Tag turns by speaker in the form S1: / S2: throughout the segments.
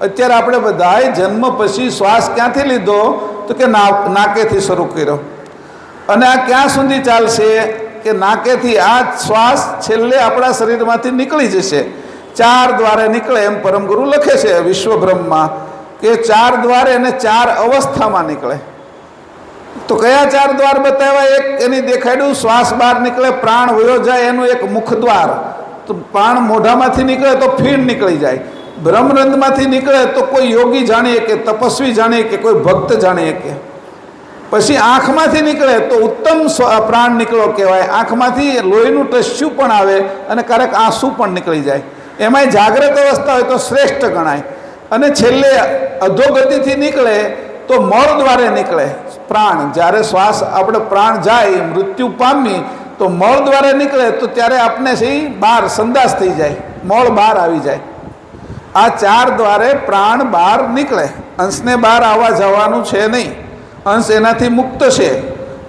S1: અત્યારે આપણે બધાએ જન્મ પછી શ્વાસ ક્યાંથી લીધો તો કે નાકેથી શરૂ કર્યો અને આ ક્યાં સુધી ચાલશે કે નાકેથી આ શ્વાસ છેલ્લે આપણા શરીરમાંથી નીકળી જશે। ચાર દ્વારે નીકળે એમ પરમગુરુ લખે છે વિશ્વબ્રહ્મમાં કે ચાર દ્વારે અને ચાર અવસ્થામાં નીકળે। તો કયા ચાર દ્વાર બતાવ્યા? એક એની દેખાડ્યું શ્વાસ બહાર નીકળે, પ્રાણ વયો જાય, એનું એક મુખદ્વાર, તો પ્રાણ મોઢામાંથી નીકળે તો ફીણ નીકળી જાય। બ્રહ્મરંધમાંથી નીકળે તો કોઈ યોગી જાણીએ કે તપસ્વી જાણીએ કે કોઈ ભક્ત જાણીએ કે પછી આંખમાંથી નીકળે તો ઉત્તમ પ્રાણ નીકળો કહેવાય। આંખમાંથી લોહીનું ટસ્યું પણ આવે અને ક્યારેક આંસુ પણ નીકળી જાય, એમાંય જાગ્રત અવસ્થા હોય તો શ્રેષ્ઠ ગણાય। અને છેલ્લે અધોગતિથી નીકળે તો મળ દ્વારે નીકળે પ્રાણ। જ્યારે શ્વાસ આપણે પ્રાણ જાય મૃત્યુ પામી તો મળ દ્વારે નીકળે તો ત્યારે આપણે સહી બહાર સંદાસ થઈ જાય, મળ બહાર આવી જાય। આ ચાર દ્વારે પ્રાણ બહાર નીકળે, અંશને બહાર આવવા જવાનું છે નહીં, અંશ એનાથી મુક્ત છે,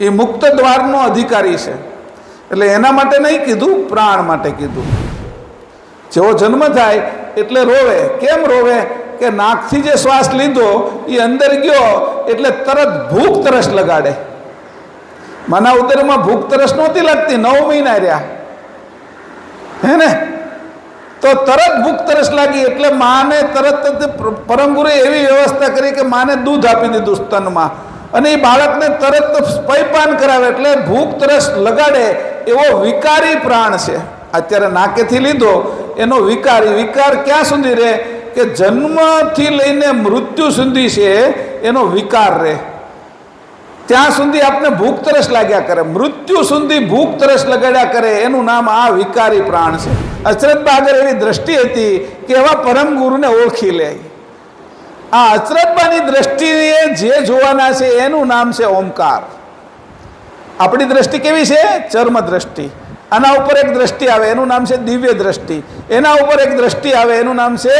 S1: એ મુક્ત દ્વારનો અધિકારી છે। એટલે એના માટે નહીં કીધું, પ્રાણ માટે કીધું। જેવો જન્મ થાય એટલે રોવે। કેમ રોવે? કે નાકથી જે શ્વાસ લીધો એ અંદર ગયો એટલે તરત ભૂખ તરસ લગાડે। માના ઉદરમાં ભૂખ તરસ નહોતી લાગતી, 9 મહિના રહ્યા હે ને, તો તરત ભૂખ તરસ લાગી એટલે માને તરત પરમગુરુએ એવી વ્યવસ્થા કરી કે માને દૂધ આપી દીધું સ્તનમાં, અને એ બાળકને તરત સ્પયપાન કરાવે એટલે ભૂખ તરસ લગાડે એવો વિકારી પ્રાણ છે। અત્યારે નાકેથી લીધો એનો વિકાર ક્યાં સુધી રહે? કે જન્મથી લઈને મૃત્યુ સુધી છે એનો વિકાર રહે, ત્યાં સુધી આપણે ભૂખ તરસ લાગ્યા કરે, મૃત્યુ સુધી ભૂખ તરસ લગાડ્યા કરે, એનું નામ આ વિકારી પ્રાણ છે। અચરતબા આગળ એવી દ્રષ્ટિ હતી કે એવા પરમ ગુરુને ઓળખી લે। આ અચરતબાની દ્રષ્ટિએ જે જોવાના છે એનું નામ છે ઓમકાર। આપણી દ્રષ્ટિ કેવી છે? ચર્મ દ્રષ્ટિ। આના ઉપર એક દ્રષ્ટિ આવે એનું નામ છે દિવ્ય દ્રષ્ટિ, એના ઉપર એક દ્રષ્ટિ આવે એનું નામ છે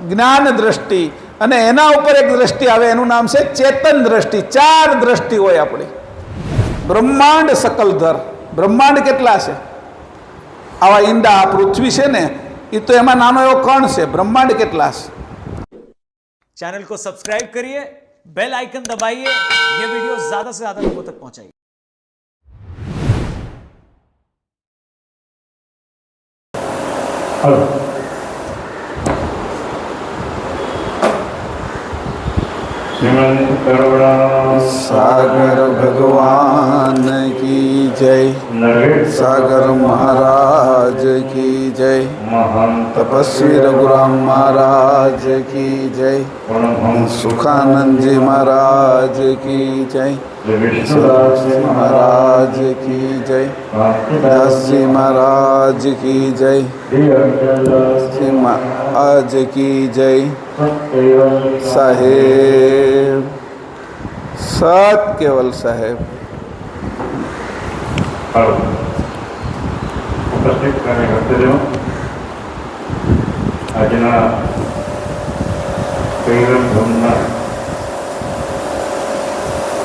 S1: જ્ઞાન દ્રષ્ટિ, અને એના ઉપર એક દ્રષ્ટિ આવે એનું નામ છે ચેતન દ્રષ્ટિ। ચાર દ્રષ્ટિ હોય આપણી। બ્રહ્માંડ સકલધર, બ્રહ્માંડ કેટલા છે? આવા ઈંડા પૃથ્વી છે ને એ તો એમાં નાનો એવો કણ છે, બ્રહ્માંડ કેટલા છે?
S2: चैनल को सब्सक्राइब करिए, बेल आइकन दबाइए, ये वीडियो ज्यादा से ज्यादा लोगों तक पहुंचाइए।
S3: हेलो
S1: सागर भगवान की जय, सागर महाराज की जय, तपस्वी रघुराम महाराज की जय, सुखानंद जी महाराज की जय, सुराज जी महाराज की जय, दास जी महाराज की जय, जी महाराज की जय। साहेब सत केवल साहेब
S3: उपस्थित भक्तजनों, આજના કૈવલ ધામના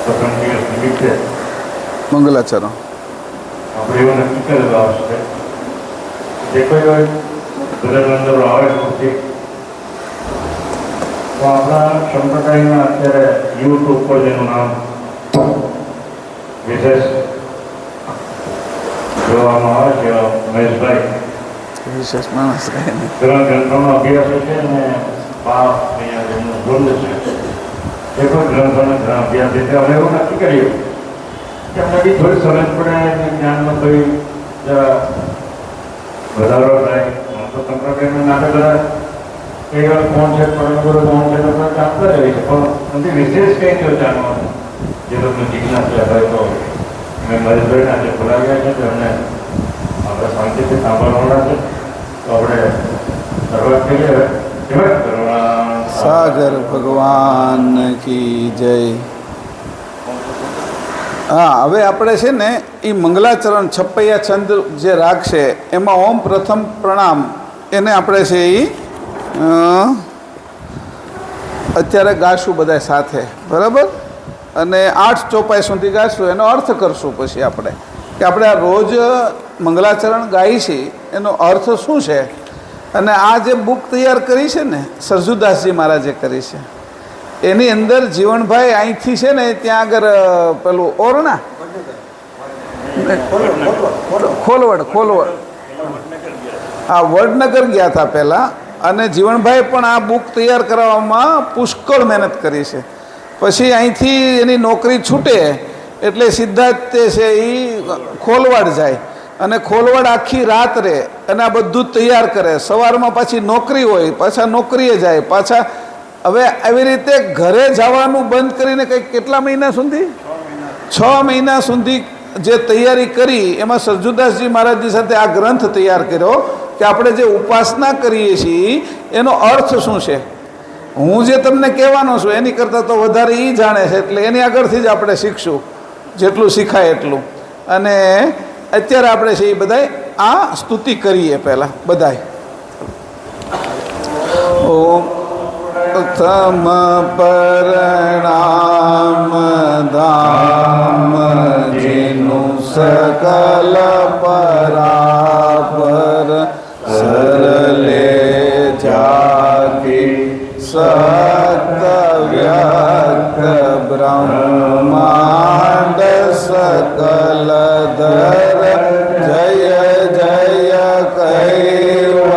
S3: પ્રથમ દિવસ નિમિત્તે
S1: મંગલાચરણ
S3: આપણે એવું નક્કી કરેલું આવશે જે કોઈ ધર્મંદરો આવે છે તો આપણા સંપ્રદાયમાં અત્યારે યુટ્યુબ પર જેનું નામ વિશેષ જોવામાં આવે છે મહેશભાઈ
S1: વિશેષ માણસ રહે ને
S3: ઘણા ગ્રંથોનો અભ્યાસ છે અને બાપ અહીંયા જેમનું વૃંદ છે એ પણ ગ્રંથોનો ઘણા અભ્યાસ છે। અમે એવું નક્કી કર્યું કે અમને બી થોડી સમજ પડે અને જ્ઞાનમાં થોડી જરા વધારો થાય। તો સંપ્રદાયમાં નાટક બધા કેવળ કોણ છે, પરમગુરુ કોણ છે તો જાણતા જ હોય છે, પણ નથી વિશેષ કંઈ જો જાણવાનું જે તમને જિજ્ઞાસા હોય તો મેં મહેશભાઈને આજે બોલાવ્યા છે તો એમને આપણે શાંતિથી સાંભળવાના છે। તો આપણે શરૂઆત કરીએ।
S1: सागर भगवान की जय। હા, હવે આપણે છે ને એ મંગલાચરણ છપૈયા છંદ જે રાગ છે એમાં ઓમ પ્રથમ પ્રણામ એને આપણે છે એ અત્યારે ગાશું બધા સાથે, બરાબર? અને 8 ચોપાઈ સુધી ગાશું, એનો અર્થ કરશું પછી આપણે કે આપણે આ રોજ મંગલાચરણ ગાઈ છીએ એનો અર્થ શું છે। અને આ જે બુક તૈયાર કરી છે ને સરજુદાસજી મહારાજે કરી છે, એની અંદર જીવણભાઈ અહીંથી છે ને ત્યાં આગળ પેલું ઓરણા ખોલવડ હા વડનગર ગયા હતા પહેલાં, અને જીવણભાઈ પણ આ બુક તૈયાર કરવામાં પુષ્કળ મહેનત કરી છે. પછી અહીંથી એની નોકરી છૂટે એટલે સીધા જ તે છે એ ખોલવડ જાય, અને ખોલવડ આખી રાત રહે અને આ બધું જ તૈયાર કરે. સવારમાં પાછી નોકરી હોય, પાછા નોકરીએ જાય, પાછા હવે આવી રીતે ઘરે જવાનું બંધ કરીને કંઈક કેટલા મહિના સુધી 6 મહિના સુધી જે તૈયારી કરી, એમાં સરજુદાસજી મહારાજજી સાથે આ ગ્રંથ તૈયાર કર્યો કે આપણે જે ઉપાસના કરીએ છીએ એનો અર્થ શું છે. હું જે તમને કહેવાનો છું એની કરતાં તો વધારે એ જાણે છે, એટલે એની આગળથી જ આપણે શીખશું જેટલું શીખાય એટલું. અને અત્યારે આપણે છે એ બધાય આ સ્તુતિ કરીએ પહેલાં બધાય. ઓમ પ્રથમ પરણામ ધામ જેનું સકલ પરાપર સરલે જાતિ સતવ્યક્ત બ્રહ્માંડ સકલ ધર જય જય કૈવલનાથ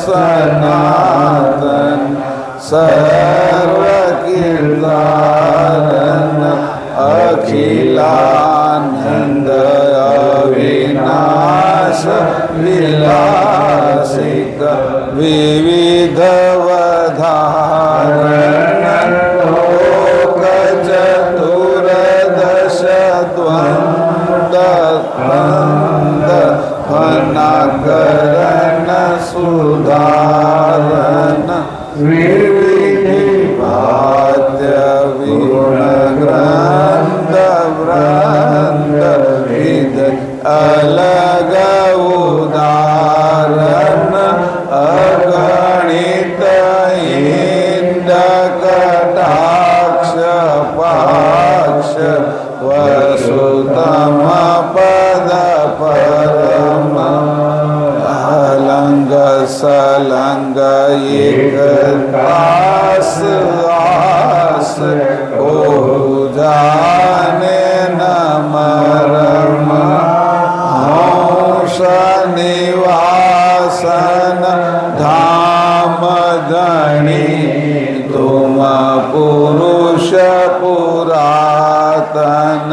S1: સનાતન સર્વ કીર્તન અખિલાનંદ અવિનાશ વિલાસિક વિવિધ વધારણ લોક ચતુર્દશ દ્વંદ ફનાકરણ સુધારણ વિવિધિ ભાત્ય વિગ્રંથ વ્રંદ વિદ અલગ ઉદાહરણ અગણિત ઇન્દ કટાક્ષ પાક્ષ વસુતમ પદ પરમ અલંગ સલંગ એક દાસ આસ ઓજાને નમરમ હંસ નિવાસન ધામ ધણી તુમ પુરુષ પુરાતન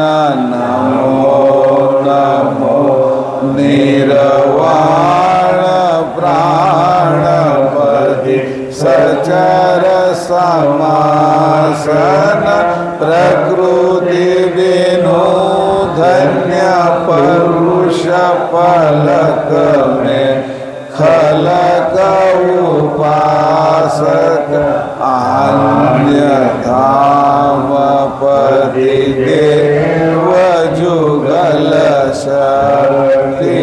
S1: નમો નમો નિર્વાણ પ્રાણપતિ સચર સમાસન પ્રકૃતિ વિનો ધન્ય પરુષ પલક મેં ખલક ઉપાસક આન્ય ધામ પતિ દેવ જુગલ શક્તિ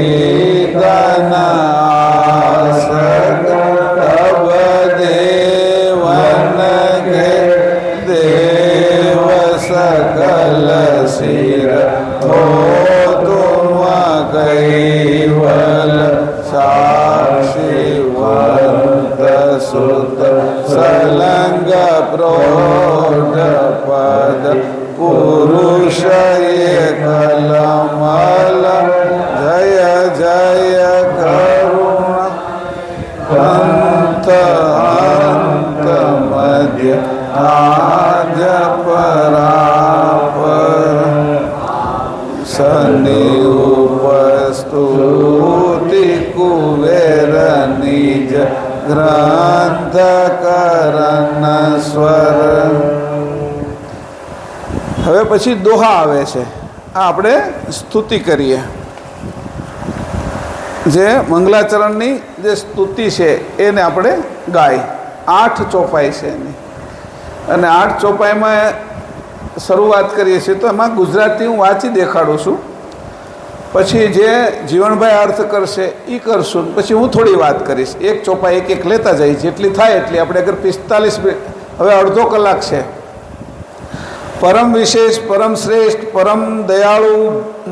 S1: ધન આસક તબ દેવન કે દેવ સકલ શિર હો તુમ કૈવલ સાક્ષીવંત સુત સલંગ પ્રૌઢ પદ પુરુષ એકલમલ જય જય કરુણ અંત અંત મધ્ય આજ પરાપર શનિ ઉપસ્તુતિ કુબેર નિજ ગ્રંથ કરણ સ્વર. હવે પછી દોહા આવે છે. આ આપણે સ્તુતિ કરીએ. જે મંગલાચરણની જે સ્તુતિ છે એને આપણે ગાય. 8 ચોપાઈ છે એની, અને 8 ચોપાઈમાં શરૂઆત કરીએ છીએ. તો એમાં ગુજરાતી હું વાંચી દેખાડું છું, પછી જે જીવણભાઈ અર્થ કરશે એ કરશું, પછી હું થોડી વાત કરીશ. એક ચોપાઈ એક લેતા જઈએ, જેટલી થાય એટલી. આપણે અગર 45 હવે અડધો કલાક છે. પરમ વિશેષ, પરમ શ્રેષ્ઠ, પરમ દયાળુ,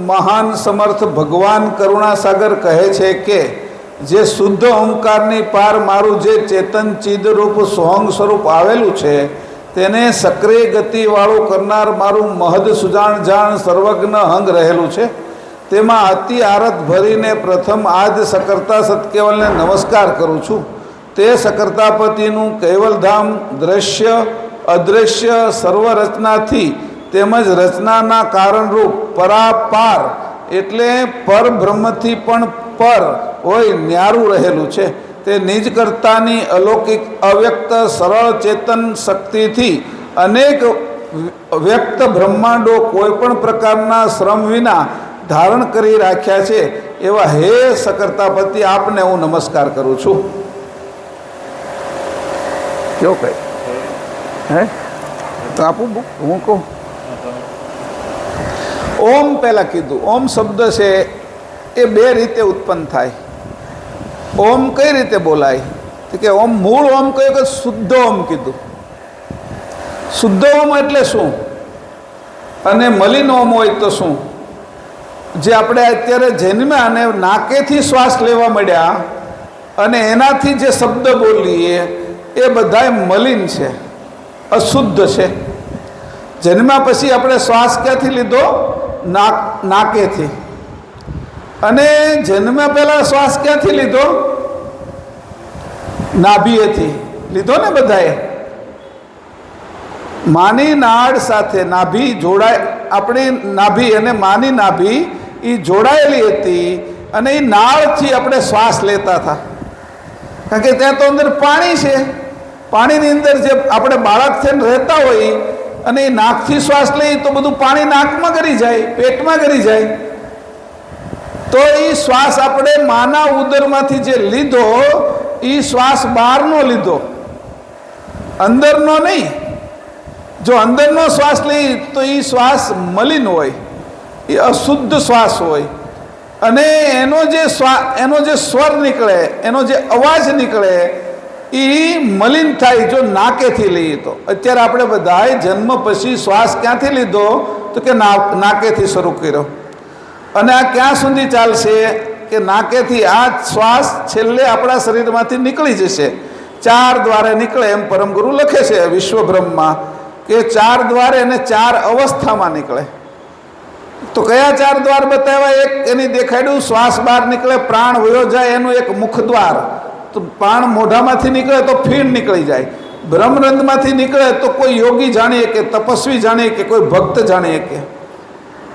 S1: મહાન સમર્થ ભગવાન કરુણાસાગર કહે છે કે જે શુદ્ધ ઓમકારની પાર મારું જે ચેતન ચિદરૂપ સોહંગ સ્વરૂપ આવેલું છે તેને સક્રિય ગતિવાળું કરનાર મારું મહદ સુજાણ જાણ સર્વજ્ઞ અંગ રહેલું છે. તેમાં અતિ આરત ભરીને પ્રથમ આજ સકર્તા સત્કેવલને નમસ્કાર કરું છું. તે સકર્તાપતિનું કૈવલધામ દ્રશ્ય અદૃશ્ય સર્વ રચનાથી તેમજ રચનાના કારણરૂપ પરાપાર એટલે પરબ્રહ્મથી પણ પર હોય ન્યારું રહેલું છે. તે નિજ કર્તાની અલૌકિક અવ્યક્ત સરળ ચેતન શક્તિથી અનેક વ્યક્ત બ્રહ્માંડો કોઈ પણ પ્રકારના શ્રમ વિના ધારણ કરી રાખ્યા છે. એવા હે સકર્તાપતિ આપને હું નમસ્કાર કરું છું. કેવું કઈ હે તો આપું હું કહું. ઓમ પહેલાં કીધું. ઓમ શબ્દ છે એ બે રીતે ઉત્પન્ન થાય. ઓમ કઈ રીતે બોલાય તો કે ઓમ મૂળ ઓમ કયું કે શુદ્ધ ઓમ કીધું. શુદ્ધ ઓમ એટલે શું અને મલિન ઓમ હોય તો શું? જે આપણે અત્યારે જન્મ્યા અને નાકેથી શ્વાસ લેવા મળ્યા અને એનાથી જે શબ્દ બોલીએ એ બધાય મલિન છે, અશુદ્ધ છે. જન્મ્યા પછી આપણે શ્વાસ ક્યાંથી લીધો? નાકેથી. અને જન્મ્યા પહેલાં શ્વાસ ક્યાંથી લીધો? નાભીએથી લીધો ને બધાએ. માની નાળ સાથે નાભી જોડાય, આપણી નાભી અને માની નાભી એ જોડાયેલી હતી અને એ નાળથી આપણે શ્વાસ લેતા હતા. કારણ કે ત્યાં તો અંદર પાણી છે. પાણીની અંદર જે આપણે બાળક થઈને રહેતા હોય અને એ નાકથી શ્વાસ લઈએ તો બધું પાણી નાકમાં ગળી જાય, પેટમાં ગળી જાય. તો એ શ્વાસ આપણે માના ઉદરમાંથી જે લીધો એ શ્વાસ બહારનો લીધો, અંદરનો નહીં. જો અંદરનો શ્વાસ લઈએ તો એ શ્વાસ મલિન હોય, એ અશુદ્ધ શ્વાસ હોય. અને એનો જે સ્વર નીકળે, એનો જે અવાજ નીકળે એ મલિન થાય જો નાકેથી લઈએ તો. અત્યારે આપણે બધાએ જન્મ પછી શ્વાસ ક્યાંથી લીધો તો કે નાકેથી શરૂ કર્યો. અને આ ક્યાં સુધી ચાલશે કે નાકેથી આ શ્વાસ છેલ્લે આપણા શરીરમાંથી નીકળી જશે. 4 દ્વારે નીકળે એમ પરમગુરુ લખે છે વિશ્વબ્રહ્મમાં કે 4 દ્વારે અને 4 અવસ્થામાં નીકળે. તો કયા 4 દ્વાર બતાવ્યા? એક એની દેખાડ્યું શ્વાસ બહાર નીકળે, પ્રાણ વયો જાય એનું એક મુખદ્વાર. તો પ્રાણ મોઢામાંથી નીકળે તો ફીણ નીકળી જાય. બ્રહ્મરંધમાંથી નીકળે તો કોઈ યોગી જાણીએ કે તપસ્વી જાણીએ કે કોઈ ભક્ત જાણીએ કે.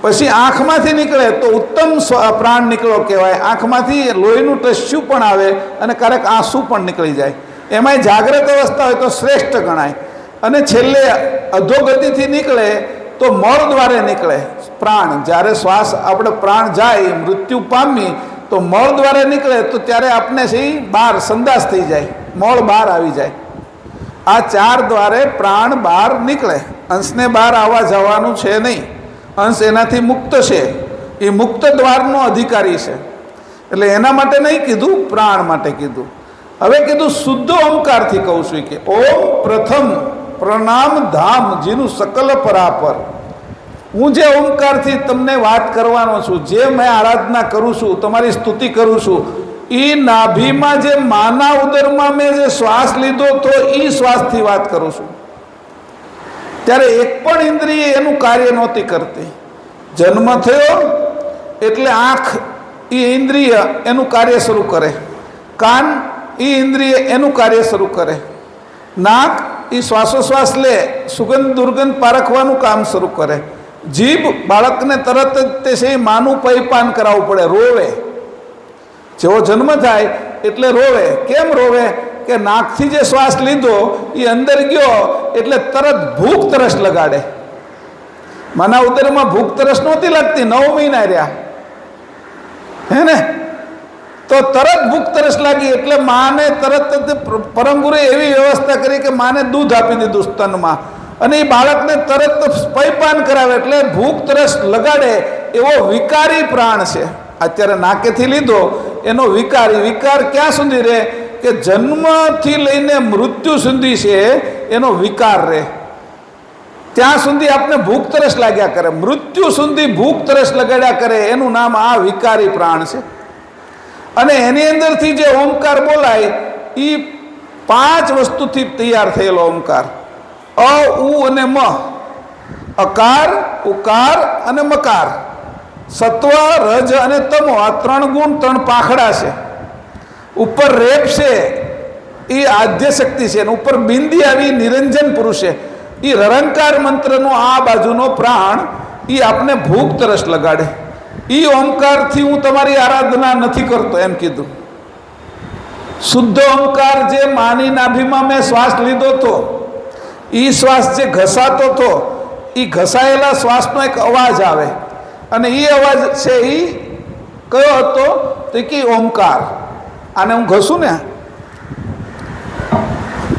S1: પછી આંખમાંથી નીકળે તો ઉત્તમ પ્રાણ નીકળો કહેવાય. આંખમાંથી લોહીનું ટસ્યું પણ આવે અને ક્યારેક આંસુ પણ નીકળી જાય. એમાંય જાગ્રત અવસ્થા હોય તો શ્રેષ્ઠ ગણાય. અને છેલ્લે અધોગતિથી નીકળે તો મળ દ્વારે નીકળે પ્રાણ. જ્યારે શ્વાસ આપણે પ્રાણ જાય, મૃત્યુ પામી તો મળ દ્વારે નીકળે તો ત્યારે આપણે છે બહાર સંદાસ થઈ જાય, મળ બહાર આવી જાય. આ 4 દ્વારે પ્રાણ બહાર નીકળે. અંશને બહાર આવવા જવાનું છે નહીં. અંશ એનાથી મુક્ત છે, એ મુક્ત દ્વારનો અધિકારી છે. એટલે એના માટે નહીં કીધું, પ્રાણ માટે કીધું. હવે કીધું શુદ્ધ ઓમકારથી કહું છું કે ઓમ પ્રથમ પ્રણામ ધામ જેનું સકલ પરાપર. હું જે ઓમકારથી તમને વાત કરવાનો છું, જે મેં આરાધના કરું છું, તમારી સ્તુતિ કરું છું, એ નાભીમાં જે માના ઉદરમાં મેં જે શ્વાસ લીધો તો એ શ્વાસથી વાત કરું છું. ત્યારે એક પણ ઇન્દ્રિય એનું કાર્ય નહોતી કરતી. જન્મ થયો એટલે આંખ એ ઇન્દ્રિય એનું કાર્ય શરૂ કરે, કાન એ ઇન્દ્રિય એનું કાર્ય શરૂ કરે, નાક એ શ્વાસોશ્વાસ લે, સુગંધ દુર્ગંધ પારખવાનું કામ શરૂ કરે, જીભ બાળકને તરત જ તે છે માનું પૈપાન કરાવવું પડે, રોવે. જેવો જન્મ થાય એટલે રોવે. કેમ રોવે? કે નાકથી જે શ્વાસ લીધો એ અંદર ગયો એટલે તરત ભૂખ તરસ લગાડે. માના ઉદરમાં ભૂખ તરસ નહોતી લાગતી, 9 મહિના રહ્યા હે ને, તો તરત ભૂખ તરસ લાગી એટલે માને તરત જ પરમગુરુએ એવી વ્યવસ્થા કરી કે માને દૂધ આપી દીધું સ્તનમાં અને એ બાળકને તરત પૈપાન કરાવે. એટલે ભૂખ તરસ લગાડે એવો વિકારી પ્રાણ છે. અત્યારે નાકેથી લીધો એનો વિકાર ક્યાં સુધી રહે કે જન્મથી લઈને મૃત્યુ સુધી છે એનો વિકાર રહે. ત્યાં સુધી આપણે ભૂખ તરસ લાગ્યા કરે, મૃત્યુ સુધી ભૂખ તરસ લગાડ્યા કરે, એનું નામ આ વિકારી પ્રાણ છે. અને એની અંદરથી જે ઓમકાર બોલાય એ 5 વસ્તુથી તૈયાર થયેલો ઓમકાર. અ, ઉ અને મ, અકાર, ઉકાર અને મકાર. સત્વ, રજ અને તમો, આ 3 ગુણ, 3 પાંખડા છે. ઉપર રેપ છે એ આદ્ય શક્તિ છે, અને ઉપર બિંદી આવી નિરંજન પુરુષ છે. એ રરંકાર મંત્રનો આ બાજુનો પ્રાણ એ આપને ભૂખ તરસ લગાડે. એ ઓમકારથી હું તમારી આરાધના નથી કરતો એમ કીધું. શુદ્ધ ઓમકાર જે માની નાભીમાં મેં શ્વાસ લીધો હતો, એ શ્વાસ જે ઘસાતો હતો, એ ઘસાયેલા શ્વાસનો એક અવાજ આવે, અને એ અવાજ છે એ કયો હતો તો કે ઓમકાર. આને હું ઘસું ને,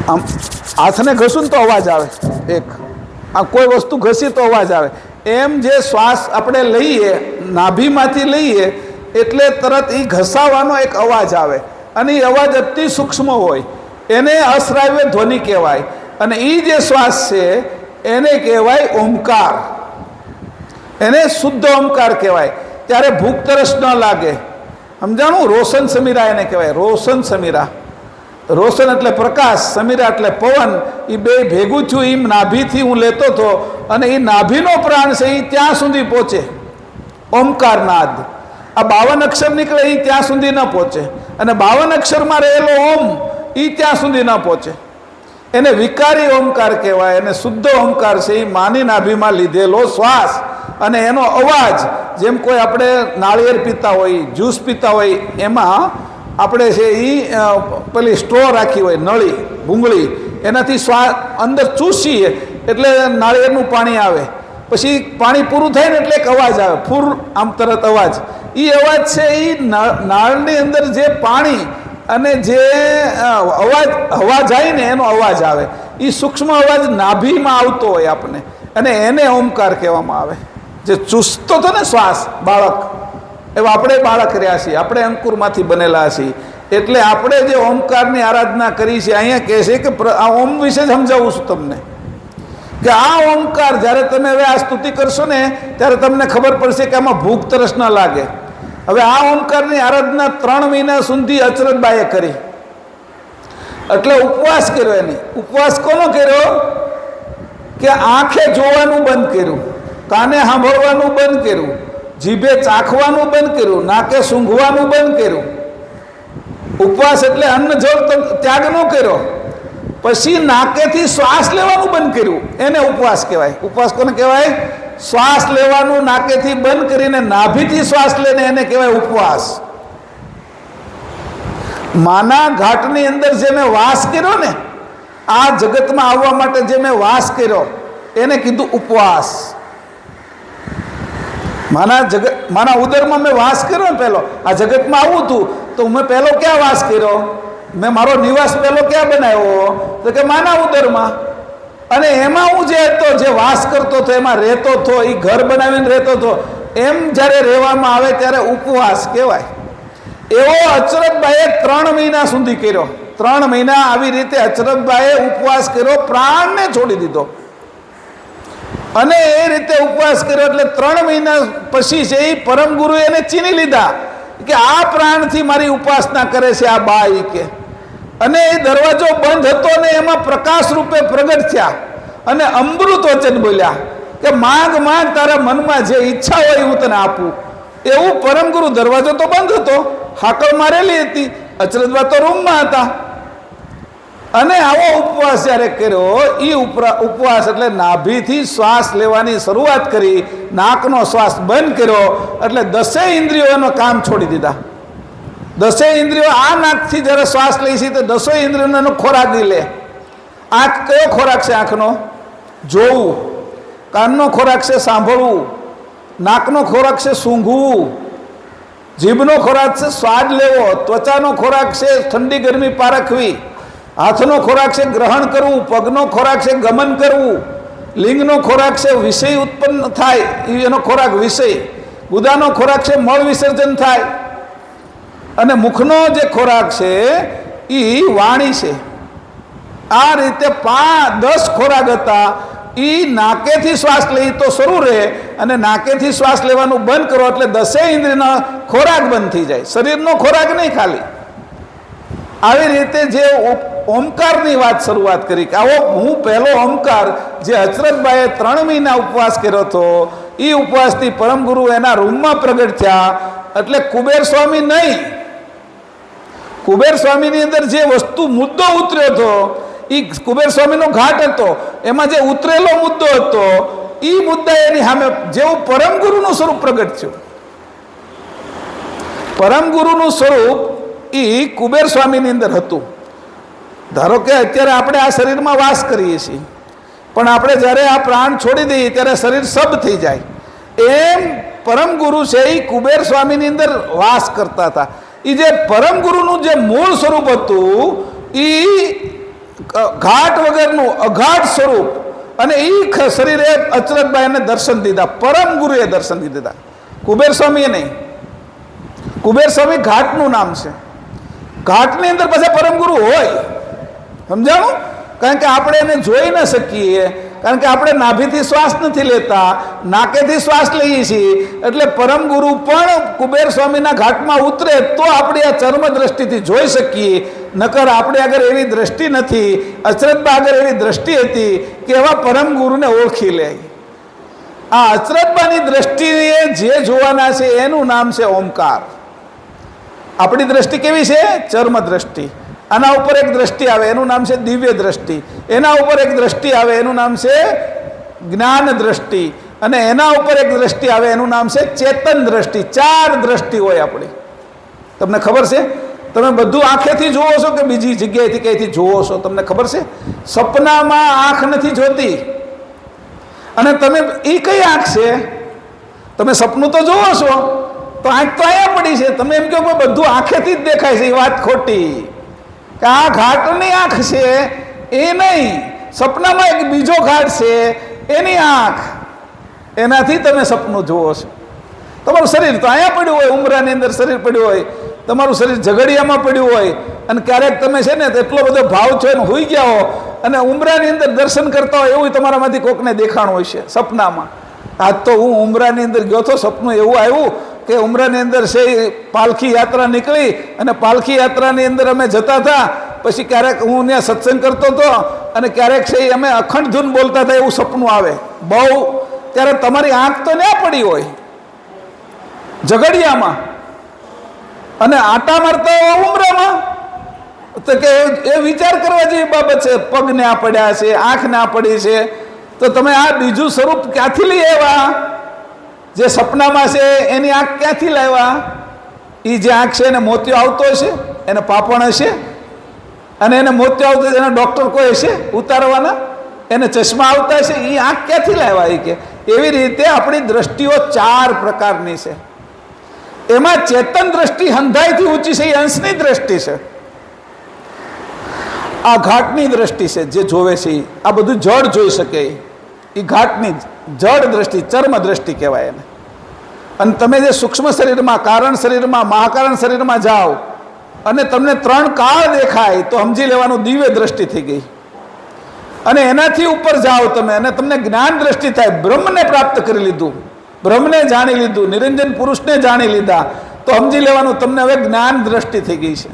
S1: આમ હાથને ઘસું ને તો અવાજ આવે. એક આ કોઈ વસ્તુ ઘસી તો અવાજ આવે. એમ જે શ્વાસ આપણે લઈએ, નાભીમાંથી લઈએ એટલે તરત એ ઘસાવાનો એક અવાજ આવે, અને એ અવાજ અતિ સૂક્ષ્મ હોય, એને અશ્રાવ્ય ધ્વનિ કહેવાય. અને એ જે શ્વાસ છે એને કહેવાય ઓમકાર, એને શુદ્ધ ઓમકાર કહેવાય. ત્યારે ભૂખ તરસ ન લાગે. સમજાણું? રોશન સમીરા એને કહેવાય, રોશન સમીરા. રોશન એટલે પ્રકાશ, સમીરા એટલે પવન. એ બે ભેગું થયું, એમ નાભીથી હું લેતો હતો, અને એ નાભીનો પ્રાણ છે એ ત્યાં સુધી પહોંચે ઓમકાર નાદ. આ 52 અક્ષર નીકળે એ ત્યાં સુધી ન પહોંચે, અને 52 અક્ષરમાં રહેલો ઓમ એ ત્યાં સુધી ન પહોંચે. એને વિકારી ઓમકાર કહેવાય. અને શુદ્ધ ઓમકાર છે એ માની નાભીમાં લીધેલો શ્વાસ, અને એનો અવાજ જેમ કોઈ આપણે નાળિયેર પીતા હોય, જ્યુસ પીતા હોય, એમાં આપણે છે એ પેલી સ્ટ્રો રાખી હોય, નળી ભૂંગળી, એનાથી શ્વાસ અંદર ચૂસીએ એટલે નાળિયેરનું પાણી આવે. પછી પાણી પૂરું થાય ને એટલે એક અવાજ આવે, ફૂર, આમ તરત અવાજ. એ અવાજ છે એ નાળની અંદર જે પાણી અને જે અવાજ હવા જાય ને એનો અવાજ આવે. એ સૂક્ષ્મ અવાજ નાભીમાં આવતો હોય આપણને, અને એને ઓમકાર કહેવામાં આવે. જે ચૂસતો હતો ને શ્વાસ, બાળક, એવા આપણે બાળક રહ્યા છીએ, આપણે અંકુરમાંથી બનેલા છીએ. એટલે આપણે જે ઓમકારની આરાધના કરી છે, અહીંયા કહે છે કે આ ઓમ વિશે જ સમજાવું છું તમને, કે આ ઓમકાર જ્યારે તમે હવે આ સ્તુતિ કરશો ને ત્યારે તમને ખબર પડશે કે આમાં ભૂખ તરસ ન લાગે. હવે આ ઓમકારની આરાધના 3 મહિના સુધી અચરતબાઈએ કરી, એટલે ઉપવાસ કર્યો. એની ઉપવાસ કોનો કર્યો? કે આંખે જોવાનું બંધ કર્યું, કાને સાંભળવાનું બંધ કર્યું, જીભે ચાખવાનું બંધ કર્યું, નાકે સૂંઘવાનું બંધ કર્યું. ઉપવાસ એટલે અન્ન જળ ત્યાગ ન કર્યો. પછી નાકેથી શ્વાસ લેવાનું બંધ કર્યું, એને ઉપવાસ કહેવાય. ઉપવાસ કોને કહેવાય? શ્વાસ લેવાનું નાકેથી બંધ કરીને નાભીથી શ્વાસ લઈને એને કહેવાય ઉપવાસ. માના ઘાટની અંદર જે મેં વાસ કર્યો ને, આ જગતમાં આવવા માટે જે મેં વાસ કર્યો એને કીધું ઉપવાસ. માના ઉદરમાં મેં વાસ કર્યો ને, પહેલો આ જગતમાં આવું હતું તો મેં પહેલો ક્યાં વાસ કર્યો? મેં મારો નિવાસ પહેલો ક્યાં બનાવ્યો? તો કે માના ઉદરમાં. અને એમાં હું જે હતો, જે વાસ કરતો હતો, એમાં રહેતો હતો, એ ઘર બનાવીને રહેતો હતો, એમ જ્યારે રહેવામાં આવે ત્યારે ઉપવાસ કહેવાય. એવો અચરતબાઈએ 3 મહિના સુધી કર્યો. 3 મહિના આવી રીતે અચરતબાઈએ ઉપવાસ કર્યો, પ્રાણને છોડી દીધો. અને એ રીતે ઉપવાસ કર્યો એટલે 3 મહિના પછી છે એ પરમ ગુરુએ એને ચીની લીધા કે આ પ્રાણથી મારી ઉપાસના કરે છે આ બાઈ કે. અને એ દરવાજો બંધ હતો ને એમાં પ્રકાશ રૂપે પ્રગટ થયા અને અમૃત વચન બોલ્યા કે માંગ માંગ, તારા મનમાં જે ઈચ્છા હોય હું તને આપું. એવું પરમ ગુરુ. દરવાજો તો બંધ હતો, હાકલ મારેલી હતી, અચરતબા તો રૂમમાં હતા. અને આવો ઉપવાસ જ્યારે કર્યો, એ ઉપવાસ એટલે નાભીથી શ્વાસ લેવાની શરૂઆત કરી, નાકનો શ્વાસ બંધ કર્યો, એટલે 10 ઇન્દ્રિયોનો કામ છોડી દીધા. 10 ઇન્દ્રિયો આ નાકથી જ્યારે શ્વાસ લે છે તો 10 ઇન્દ્રિયોનો ખોરાક લે. આંખ કયો ખોરાક છે? આંખનો જોવું. કાનનો ખોરાક છે સાંભળવું. નાકનો ખોરાક છે સૂંઘવું. જીભનો ખોરાક છે સ્વાદ લેવો. ત્વચાનો ખોરાક છે ઠંડી ગરમી પારખવી. હાથનો ખોરાક છે ગ્રહણ કરવું. પગનો ખોરાક છે ગમન કરવું. લિંગનો ખોરાક છે વિષય ઉત્પન્ન થાય, એનો ખોરાક વિષય. ગુદાનો ખોરાક છે મળ વિસર્જન થાય. અને મુખનો જે ખોરાક છે એ વાણી છે. આ રીતે 10 ખોરાક હતા. એ નાકેથી શ્વાસ લઈ તો શરૂ રહે અને નાકેથી શ્વાસ લેવાનું બંધ કરો એટલે 10 ઇન્દ્રિયનો ખોરાક બંધ થઈ જાય, શરીરનો ખોરાક નહીં ખાલી. આવી રીતે જે ઓમકારની વાત શરૂઆત કરી કે આવો હું પહેલો ઓમકાર જે અચરતભાઈએ 3 મહિના ઉપવાસ કર્યો હતો, એ ઉપવાસથી પરમગુરુ એના રૂમમાં પ્રગટ થયા. એટલે કુબેર સ્વામી નહીં, કુબેર સ્વામીની અંદર જે વસ્તુ મુદ્દો ઉતર્યો હતો એ કુબેર સ્વામીનો ઘાટ હતો, એમાં જે ઉતરેલો મુદ્દો હતો એ મુદ્દા એની સામે જેવું પરમગુરુનું સ્વરૂપ પ્રગટ થયું. પરમગુરુનું સ્વરૂપ એ કુબેર સ્વામીની અંદર હતું. ધારો કે અત્યારે આપણે આ શરીરમાં વાસ કરીએ છીએ, પણ આપણે જ્યારે આ પ્રાણ છોડી દઈએ ત્યારે શરીર સબ થઈ જાય. એમ પરમગુરુ છે એ કુબેર સ્વામીની અંદર વાસ કરતા હતા. એ જે પરમગુરુનું જે મૂળ સ્વરૂપ હતું એ ઘાટ વગરનું અઘાટ સ્વરૂપ, અને એ શરીરે અચરતભાઈને દર્શન દીધા, પરમગુરુએ દર્શન દીધા, કુબેર સ્વામીએ નહીં. કુબેર સ્વામી ઘાટનું નામ છે. ઘાટની અંદર પછી પરમગુરુ હોય, સમજાણું? કારણ કે આપણે એને જોઈ ન શકીએ, કારણ કે આપણે નાભીથી શ્વાસ નથી લેતા, નાકેથી શ્વાસ લઈએ છીએ. એટલે પરમગુરુ પણ કુબેર સ્વામીના ઘાટમાં ઉતરે તો આપણે આ ચર્મ દ્રષ્ટિથી જોઈ શકીએ, નકર આપણે આગળ એવી દ્રષ્ટિ નથી. અચરતબા આગળ એવી દ્રષ્ટિ હતી કે એવા પરમગુરુને ઓળખી લે. આ અચરતબાની દ્રષ્ટિએ જે જોવાના છે એનું નામ છે ઓમકાર. આપણી દ્રષ્ટિ કેવી છે? ચર્મ દ્રષ્ટિ. આના ઉપર એક દ્રષ્ટિ આવે એનું નામ છે દિવ્ય દ્રષ્ટિ, એના ઉપર એક દ્રષ્ટિ આવે એનું નામ છે જ્ઞાન દ્રષ્ટિ, અને એના ઉપર એક દ્રષ્ટિ આવે એનું નામ છે ચેતન દ્રષ્ટિ. 4 દ્રષ્ટિ હોય આપણી. તમને ખબર છે? તમે બધું આંખેથી જુઓ છો કે બીજી જગ્યાએથી ક્યાંયથી જુઓ છો? તમને ખબર છે? સપનામાં આંખ નથી જોતી. અને તમે એ કઈ આંખ છે? તમે સપનું તો જુઓ છો તો આંખ તો અહીંયા પડી છે. તમે એમ કહો કે બધું આંખેથી જ દેખાય છે, એ વાત ખોટી. કે આ ઘાટની આંખ છે એ નહીં, સપનામાં એક બીજો ઘાટ છે એની આંખ, એનાથી તમે સપનું જુઓ છો. તમારું શરીર તો અહીંયા પડ્યું હોય, ઉમરાની અંદર શરીર પડ્યું હોય, તમારું શરીર ઝઘડિયામાં પડ્યું હોય, અને ક્યારેક તમે છે ને એટલો બધો ભાવ છો એને હોઈ ગયા હો અને ઉમરાની અંદર દર્શન કરતા હોય એવું તમારામાંથી કોકને દેખાણું હોય છે સપનામાં. આજ તો હું ઉમરાની અંદર ગયો હતો, સપનું એવું આવ્યું કે ઉમરાની અંદર છે પાલખી યાત્રા નીકળી અને પાલખી યાત્રાની અંદર અમે જતા હતા. પછી ક્યારેક હું ત્યાં સત્સંગ કરતો હતો અને ક્યારેક છે અમે અખંડ ધૂન બોલતા હતા, એવું સપનું આવે બહુ. ત્યારે તમારી આંખ તો ત્યાં પડી હોય ઝઘડિયામાં અને આટા મારતા હોય ઉમરામાં, તો કે એ વિચાર કરવા જેવી બાબત છે. પગ ને આ પડ્યા છે, આંખ ને આ પડી છે, તો તમે આ બીજું સ્વરૂપ ક્યાંથી લઈ આવ્યા? જે સપનામાં છે એની આંખ ક્યાંથી લાવ્યા? એ જે આંખ છે એને મોતિયો આવતો હશે, એને પાપણ હશે, અને એને મોતિયો આવતો એના ડૉક્ટર કોઈ હશે ઉતારવાના, એને ચશ્મા આવતા હશે. એ આંખ ક્યાંથી લાવ્યા? એ કે એવી રીતે આપણી દ્રષ્ટિઓ 4 પ્રકારની છે. એમાં ચેતન દ્રષ્ટિ હંધાઈથી ઊંચી છે, એ અંશની દ્રષ્ટિ છે. આ ઘાટની દ્રષ્ટિ છે જે જોવે છે. આ બધું જડ જોઈ શકે, એ ઘાટની જડ દ્રષ્ટિ, ચર્મ દ્રષ્ટિ કહેવાય એને. અને તમે જે સૂક્ષ્મ શરીરમાં, કારણ શરીરમાં, મહાકારણ શરીરમાં જાઓ અને તમને 3 કાળ દેખાય તો સમજી લેવાનું દિવ્ય દ્રષ્ટિ થઈ ગઈ. અને એનાથી ઉપર જાઓ તમે અને તમને જ્ઞાન દ્રષ્ટિ થાય, બ્રહ્મને પ્રાપ્ત કરી લીધું, બ્રહ્મને જાણી લીધું, નિરંજન પુરુષને જાણી લીધા, તો સમજી લેવાનું તમને હવે જ્ઞાન દ્રષ્ટિ થઈ ગઈ છે.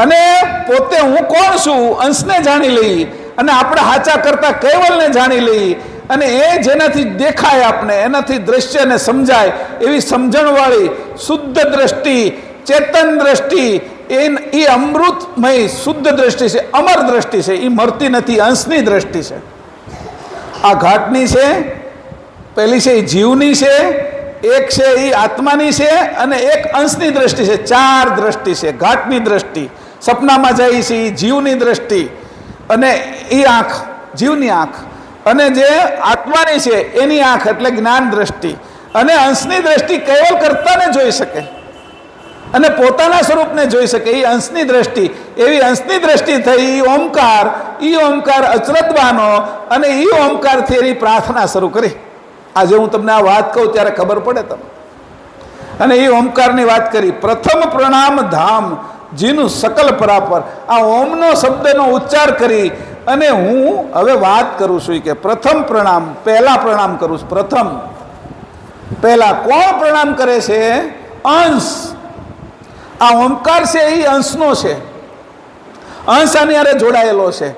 S1: અને પોતે હું કોણ છું અંશને જાણી લઈ, અને આપણે હાચા કરતા કૈવલને જાણી લઈ, અને એ જેનાથી દેખાય આપને, એનાથી દ્રશ્યને સમજાય એવી સમજણવાળી શુદ્ધ દ્રષ્ટિ, ચેતન દ્રષ્ટિ, એ અમૃતમય શુદ્ધ દ્રષ્ટિ છે, અમર દ્રષ્ટિ છે. એ મરતી નથી, અંશની દ્રષ્ટિ છે. આ ઘાટની છે, પહેલી છે એ જીવની છે, એક છે એ આત્માની છે, અને એક અંશની દ્રષ્ટિ છે. 4 દ્રષ્ટિ છે. ઘાટની દ્રષ્ટિ સપનામાં જાય છે, એ જીવની દ્રષ્ટિ, અને એ આંખ જીવની આંખ, અને જે આત્માની છે એની આંખ એટલે જ્ઞાન દ્રષ્ટિ, અને અંશની દ્રષ્ટિ કેવલ કર્તાને જોઈ શકે અને પોતાના સ્વરૂપને જોઈ શકે, એ અંશની દ્રષ્ટિ. એવી અંશની દ્રષ્ટિ થઈ ઓમકાર. એ ઓમકાર અચરતબાનો, અને એ ઓમકારથી એની પ્રાર્થના શરૂ કરી. આજે હું તમને આ વાત કહું ત્યારે ખબર પડે તમને. અને એ ઓમકારની વાત કરી. પ્રથમ પ્રણામ ધામ જીનું સકલ પરાપર. આ ઓમનો શબ્દનો ઉચ્ચાર કરી અને હું હવે વાત કરું છું કે પ્રથમ પ્રણામ, પહેલા પ્રણામ કરું છું. પ્રથમ પહેલા કોણ પ્રણામ કરે છે? અંશ. આ ઓમકાર છે એ અંશનો છે, અંશ આની હારે જોડાયેલો છે.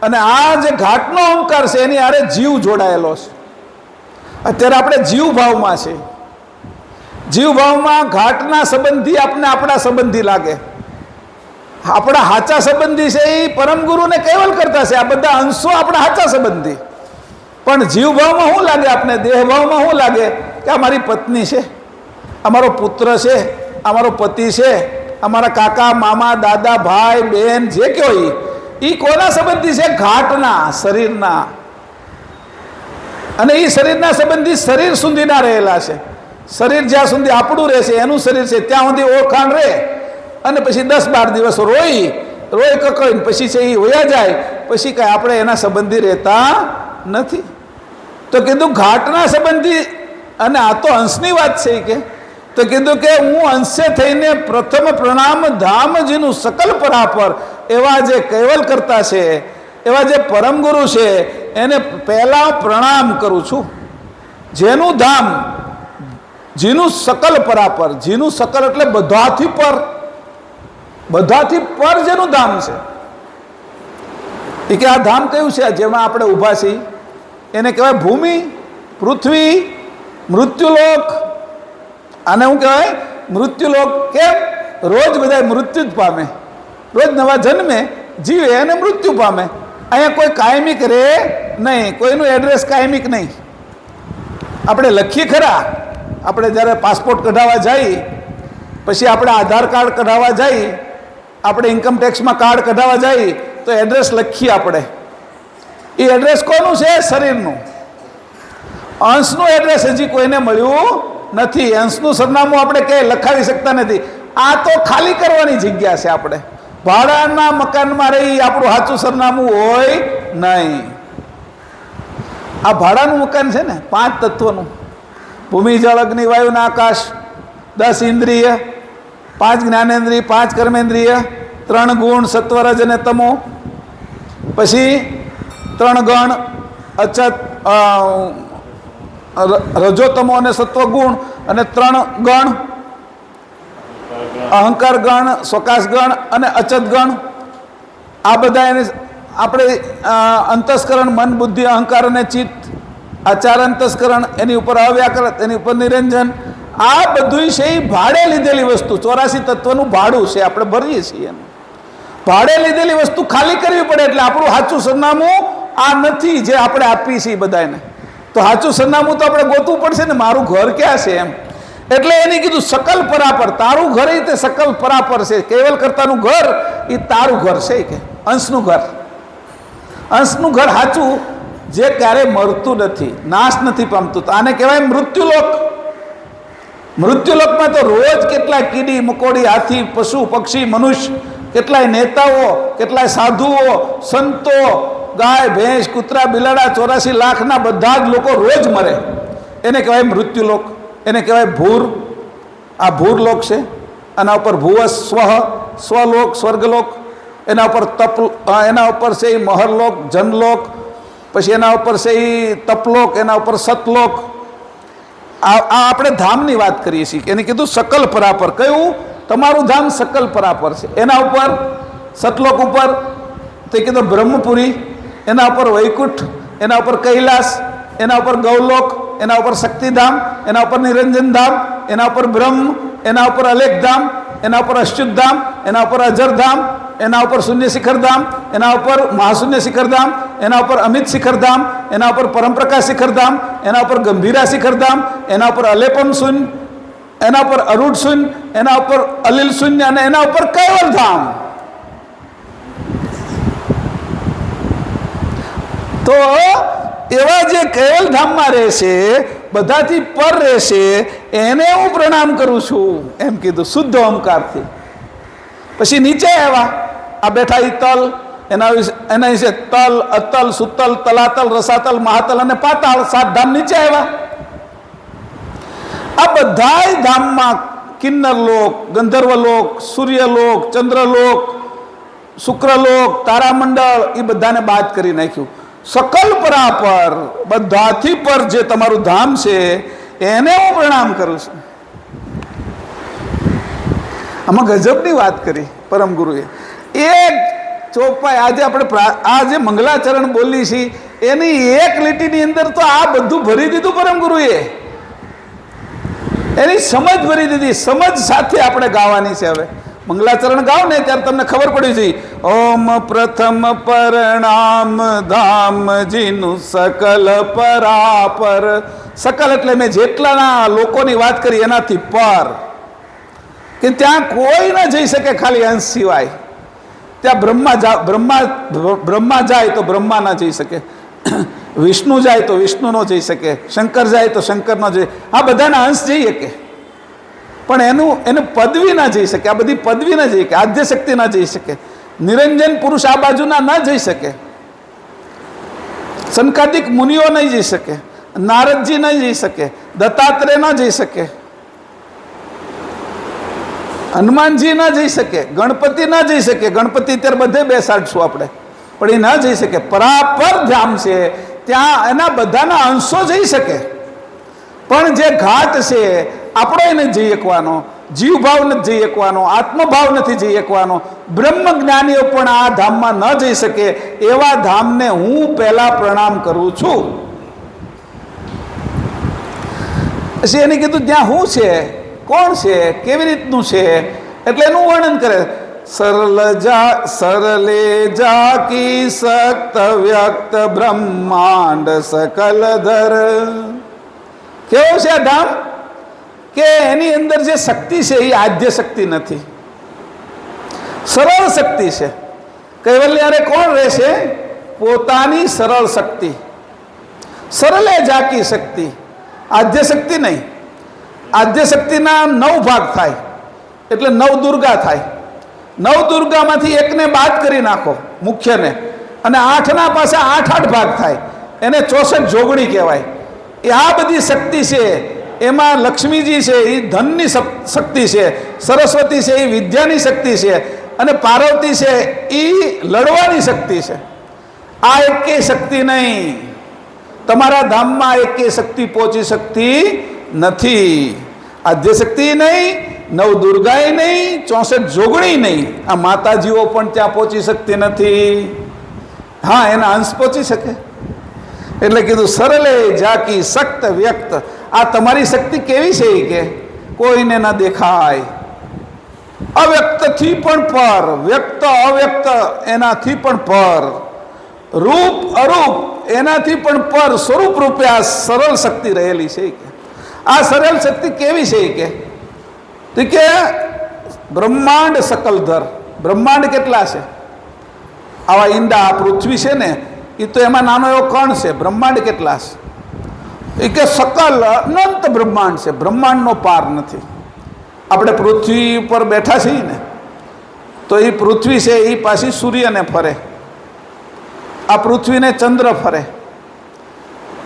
S1: અને આ જે ઘાટનો ઓમકાર છે એની હારે જીવ જોડાયેલો છે. અત્યારે આપણે જીવ ભાવમાં છે. જીવ ભાવમાં ઘાટના સંબંધી આપણે આપણા સંબંધી લાગે, આપણા હાચા સંબંધી છે એ પરમ ગુરુને કેવલ કરતા છે. આ બધા અંશો આપણા હાચા સંબંધી. પણ જીવ ભાવમાં શું લાગે આપણે? દેહ ભાવમાં શું લાગે કે આ મારી પત્ની છે, અમારો પુત્ર છે, અમારો પતિ છે, અમારા કાકા મામા દાદા ભાઈ બહેન જે કયો એ કોના સંબંધી છે? ઘાટના, શરીરના. અને એ શરીરના સંબંધી શરીર સુધીના રહેલા છે. શરીર જ્યાં સુધી આપણું રહેશે, એનું શરીર છે ત્યાં સુધી ઓળખાણ રહે. અને પછી 10-12 દિવસ રોઈ કકળીને પછી છે એ વયા જાય. પછી કાંઈ આપણે એના સંબંધી રહેતા નથી. તો કીધું ઘાટના સંબંધી. અને આ તો અંશની વાત છે કે તો કીધું કે હું અંશે થઈને પ્રથમ પ્રણામ ધામજીનું સકલ પરાપર એવા જે કૈવલ કરતા છે, એવા જે પરમ ગુરુ છે એને પહેલા પ્રણામ કરું છું. જેનું ધામ, જીનું સકલ પરાપર. જીનું સકલ એટલે બધાથી પર, બધાથી પર જેનું ધામ છે. એ કે આ ધામ કયું છે? જેમાં આપણે ઊભા છીએ એને કહેવાય ભૂમિ, પૃથ્વી, મૃત્યુલોક. આને શું કહેવાય? મૃત્યુલોક. કેમ? રોજ બધા મૃત્યુ જ પામે, રોજ નવા જન્મે, જીવે અને મૃત્યુ પામે. અહીંયા કોઈ કાયમિક રહે નહીં, કોઈનું એડ્રેસ કાયમિક નહીં. આપણે લખીએ ખરા, આપણે જ્યારે પાસપોર્ટ કઢાવવા જઈએ, પછી આપણે આધાર કાર્ડ કઢાવવા જઈએ, આપણે ઇન્કમ ટેક્સમાં કાર્ડ કઢાવવા જઈએ તો એડ્રેસ લખીએ આપણે. એ એડ્રેસ કોનું છે? શરીરનું. અંશનું એડ્રેસ હજી કોઈને મળ્યું નથી. અંશનું સરનામું આપણે ક્યાંય લખાવી શકતા નથી. આ તો ખાલી કરવાની જગ્યા છે. આપણે ભાડાના મકાનમાં રહી, આપણું સાચું સરનામું હોય નહીં. આ ભાડાનું મકાન છે ને, 5 તત્વનું: ભૂમિ, જળ, અગ્નિ, વાયુ ને આકાશ. 10 ઇન્દ્રિય, 5 જ્ઞાનેન્દ્રિય, 5 કર્મેન્દ્રિય, 3 ગુણ સત્વ, રજ અને તમો. પછી 3 ગણ અચત, રજો, તમો અને સત્વ ગુણ. અને 3 ગણ અહંકાર ગણ, સ્વકાશ ગણ અને અચત ગણ. આ બધા એને આપણે અંતસ્કરણ, મન, બુદ્ધિ, અહંકાર અને ચિત્ત. આ 4 અંતસ્કરણ, એની ઉપર અવ્યાકૃત, એની ઉપર નિરંજન. આ બધું છે એ ભાડે લીધેલી વસ્તુ. 84 તત્વનું ભાડું છે, આપણે ભરીએ છીએ. એનું ભાડે લીધેલી વસ્તુ ખાલી કરવી પડે. એટલે આપણું સાચું સરનામું આ નથી જે આપણે આપીએ છીએ બધાને. તો સાચું સરનામું તો આપણે ગોતવું પડશે ને, મારું ઘર ક્યાં છે એમ. એટલે એને કીધું સકલ પરાપર. તારું ઘર એ તે સકલ પરાપર છે. કેવલ કરતાનું ઘર એ તારું ઘર છે કે અંશનું ઘર. અંશનું ઘર સાચું જે ક્યારેય મરતું નથી, નાશ નથી પામતું. તો આને કહેવાય મૃત્યુલોક. મૃત્યુલોકમાં તો રોજ કેટલાય કીડી મકોડી, હાથી, પશુ પક્ષી, મનુષ્ય, કેટલાય નેતાઓ, કેટલાય સાધુઓ, સંતો, ગાય ભેંસ, કૂતરા બિલાડા, 84 લાખના બધા જ લોકો રોજ મરે. એને કહેવાય મૃત્યુલોક. એને કહેવાય ભૂર. આ ભૂરલોક છે. આના ઉપર ભુવ સ્વલોક, સ્વર્ગલોક. એના ઉપર તપ, એના ઉપર છે એ મહરલોક, જનલોક. પછી એના ઉપર છે એ તપલોક, એના ઉપર સતલોક. આ આપણે ધામની વાત કરીએ છીએ. એને કીધું સકલ પરાપર. કયું? તમારું ધામ સકલ પરાપર છે. એના ઉપર સતલોક ઉપર તે કીધું બ્રહ્મપુરી, એના ઉપર વૈકુંઠ, એના ઉપર કૈલાસ, એના ઉપર ગૌલોક, એના ઉપર શક્તિધામ, એના ઉપર નિરંજન ધામ, એના ઉપર બ્રહ્મ, એના ઉપર અલેખધામ, એના ઉપર અચ્યુતધામ, એના ઉપર અજરધામ, એના ઉપર શૂન્ય શિખરધામ, એના ઉપર મહાશૂન્ય શિખરધામ, એના ઉપર અમિત શિખરધામ, એના ઉપર પરમપ્રકાશ શિખરધામ, એના ઉપર ગંભીરા શિખરધામ, એના ઉપર અલેપમ શૂન્ય, એના ઉપર અરૂઢ શૂન્ય, એના ઉપર અલિલ શૂન્ય અને એના ઉપર કૈવલ ધામ. તો એવા જે કૈવલ ધામમાં રહેશે, બધાથી પર રહેશે, એને હું પ્રણામ કરું છું એમ કીધું શુદ્ધ ઓમકારથી. પછી નીચે આવ્યા. આ બેઠા ઈ તલ, એના વિશે તલ, અતલ, સુતલ, તલાતલ, રસાતલ, મહાતલ અને પાતાળ, 7 ધામ નીચે આવ્યા. આ બધાય ધામમાં કિન્નર લોક, ગંધર્વ લોક, સૂર્યલોક, ચંદ્રલોક, શુક્રલોક, તારામંડળ એ બધાને બાદ કરી નાખ્યું. સકલ પરાપર, બધાથી પર જે તમારું ધામ છે એને હું પ્રણામ કરું છું. આમાં ગજબની વાત કરી પરમ ગુરુએ. એક ચોપાઈ આજે આપણે આ જે મંગલાચરણ બોલી છીએ એની એક લીટીની અંદર તો આ બધું ભરી દીધું પરમ ગુરુએ. એની સમજ ભરી દીધી. સમજ સાથે આપણે ગાવાની છે. હવે મંગલાચરણ ગાઓ ને ત્યારે તમને ખબર પડી જઈ. ઓમ પ્રથમ પરણામ ધામજીનું સકલ પરાપર. સકલ એટલે મેં જેટલાના લોકોની વાત કરી એનાથી પર, કે ત્યાં કોઈ ન જઈ શકે ખાલી અંશ સિવાય. ત્યાં બ્રહ્મા જાય તો બ્રહ્મા ના જઈ શકે, વિષ્ણુ જાય તો વિષ્ણુ નો જઈ શકે, શંકર જાય તો શંકર નો જઈ, આ બધાના અંશ જઈ શકે, પણ એનું પદવી ના જઈ શકે. આ બધી પદવી ના જઈ શકે, આદ્ય શક્તિ ના જઈ શકે, નિરંજન પુરુષ આ બાજુના ના જઈ શકે, સંકાદિક મુનિઓ નહીં જઈ શકે, નારદજી નહીં જઈ શકે, દત્તાત્રેય ના જઈ શકે, હનુમાનજી ના જઈ શકે, ગણપતિ ના જઈ શકે. ગણપતિ અત્યારે બધે બેસાડશું આપણે, પણ એ ના જઈ શકે. પરાપર ધામ છે ત્યાં એના બધાના અંશો જઈ શકે, પણ જે ઘાટ છે આપણો એ નથી જઈ શકવાનો, જીવભાવ નથી જઈ શકવાનો, આત્મભાવ નથી જઈ શકવાનો. બ્રહ્મ જ્ઞાનીઓ પણ આ ધામમાં ન જઈ શકે એવા ધામને હું પહેલા પ્રણામ કરું છું. પછી એને કીધું ત્યાં શું છે, કોણ છે, કેવી રીતનું છે, એટલે એનું વર્ણન કરે. સરલે જાકી સક્ત વ્યક્ત બ્રહ્માંડ સકલ ધર. કેવું છે આ ધામ? કે એની અંદર જે શક્તિ છે એ આદ્ય શક્તિ નથી, સરળ શક્તિ છે. કૈવલ્યારે કોણ રહેશે? પોતાની સરળ શક્તિ, સરલે જાકી શક્તિ, આદ્ય શક્તિ નહીં. આદ્ય શક્તિના 9 ભાગ થાય એટલે 9 દુર્ગા થાય. 9 દુર્ગામાંથી એકને બાદ કરી નાખો, મુખ્યને, અને 8ના પાછા 8 ભાગ થાય, એને 64 જોગણી કહેવાય. એ આ બધી શક્તિ છે. એમાં લક્ષ્મીજી છે એ ધનની શક્તિ છે, સરસ્વતી છે એ વિદ્યાની શક્તિ છે, અને પાર્વતી છે એ લડવાની શક્તિ છે. આ એકેય શક્તિ નહીં. તમારા ધામમાં એકેય શક્તિ પહોંચી શકતી નથી. આદ્ય શક્તિ નહીં, 9 દુર્ગાએ નહીં, 64 જોગણી નહીં. આ માતાજીઓ પણ ત્યાં પહોંચી શકતી નથી. હા, એના અંશ પહોંચી શકે. એટલે કીધું સરલે જાકી સક્ત વ્યક્ત. આ તમારી શક્તિ કેવી છે કે કોઈને ન દેખાય, અવ્યક્તથી પણ પર, વ્યક્ત અવ્યક્ત એનાથી પણ પર, રૂપ અરૂપ એનાથી પણ પર, સ્વરૂપ રૂપે આ સરળ શક્તિ રહેલી છે. કે આ સરળ શક્તિ કેવી છે કે બ્રહ્માંડ સકલધર. બ્રહ્માંડ કેટલા છે? આવા ઈંડા પૃથ્વી છે ને એ તો એમાં નાનો એવો કણ છે. બ્રહ્માંડ કેટલા છે? એ કે સકલ અનંત બ્રહ્માંડ છે. બ્રહ્માંડનો પાર નથી. આપણે પૃથ્વી ઉપર બેઠા છીએ ને, તો એ પૃથ્વી છે એ પાછી સૂર્યને ફરે, આ પૃથ્વીને ચંદ્ર ફરે,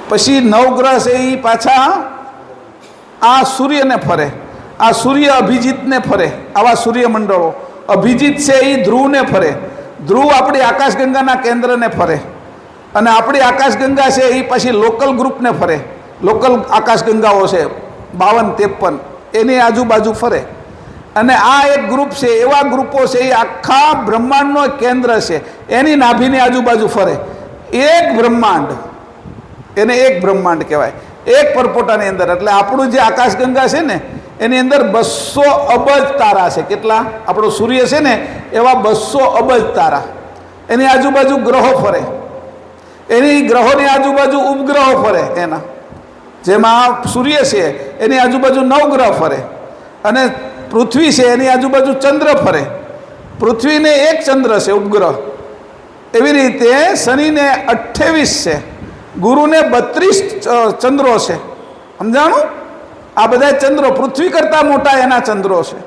S1: પછી 9 ગ્રહ છે એ પાછા આ સૂર્યને ફરે, આ સૂર્ય અભિજીતને ફરે. આવા સૂર્યમંડળો. અભિજીત છે એ ધ્રુવને ફરે, ધ્રુવ આપણી આકાશગંગાના કેન્દ્રને ફરે, અને આપણી આકાશગંગા છે એ પછી લોકલ ગ્રુપને ફરે. લોકલ આકાશગંગાઓ છે 52-53, એની આજુબાજુ ફરે. અને આ એક ગ્રુપ છે, એવા ગ્રુપો છે એ આખા બ્રહ્માંડનો કેન્દ્ર છે, એની નાભીની આજુબાજુ ફરે. એક બ્રહ્માંડ, એને એક બ્રહ્માંડ કહેવાય, એક પરપોટાની અંદર. એટલે આપણું જે આકાશગંગા છે ને એની અંદર 200 અબજ તારા છે. કેટલા? આપણો સૂર્ય છે ને એવા 200 અબજ તારા. એની આજુબાજુ ગ્રહો ફરે, એની ગ્રહોની આજુબાજુ ઉપગ્રહો ફરે. એના જેમાં સૂર્ય છે એની આજુબાજુ 9 ગ્રહ ફરે, અને પૃથ્વી છે એની આજુબાજુ ચંદ્ર ફરે. પૃથ્વીને એક ચંદ્ર છે ઉપગ્રહ. એવી રીતે શનિને 28 છે, ગુરુને 32 ચંદ્રો છે. સમજાણું? આ બધા ચંદ્રો પૃથ્વી કરતાં મોટા એના ચંદ્રો છે,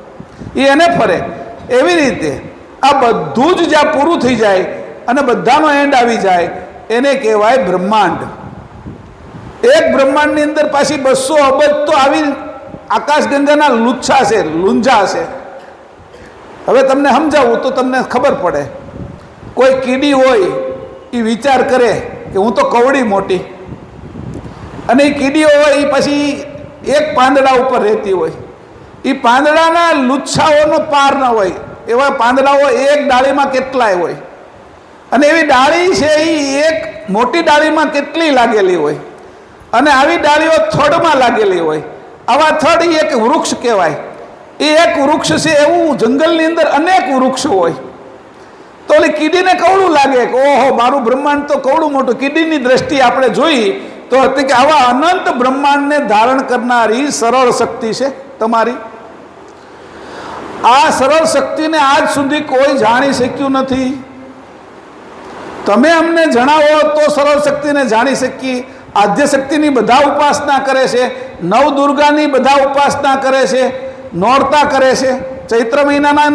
S1: એ એને ફરે. એવી રીતે આ બધું જ જ્યાં પૂરું થઈ જાય અને બધાનો એન્ડ આવી જાય એને કહેવાય બ્રહ્માંડ. એક બ્રહ્માંડની અંદર પાછી 200 અબજ તો આવી આકાશગંગાના લુચ્છા છે, લુંજા છે. હવે તમને સમજાવું તો તમને ખબર પડે. કોઈ કીડી હોય એ વિચાર કરે કે હું તો કવડી મોટી, અને એ કીડીઓ હોય એ પછી એક પાંદડા ઉપર રહેતી હોય, એ પાંદડાના લુચ્છાઓનો પાર ન હોય, એવા પાંદડાઓ એક ડાળીમાં કેટલાય હોય, અને એવી ડાળી છે એ એક મોટી ડાળીમાં કેટલી લાગેલી હોય, અને આવી ડાળીઓ થડમાં લાગેલી હોય. આવા થડ એ એક વૃક્ષ કહેવાય. એ એક વૃક્ષ છે, એવું જંગલની અંદર અનેક વૃક્ષો હોય. તો ઓલી કીડીને કવડું લાગે કે ઓહો મારું બ્રહ્માંડ તો કવડું મોટું. કીડીની દ્રષ્ટિએ આપણે જોઈ તો હતી કે આવા અનંત બ્રહ્માંડને ધારણ કરનારી સરળ શક્તિ છે તમારી. આ સરળ શક્તિને આજ સુધી કોઈ જાણી શક્યું નથી. તમે અમને જણાવો તો સરળ શક્તિને જાણી શકીએ. આદ્ય શક્તિની બધા ઉપાસના કરે છે, નવ દુર્ગાની બધા ઉપાસના કરે છે, નોરતા કરે છે, ચૈત્ર મહિનાના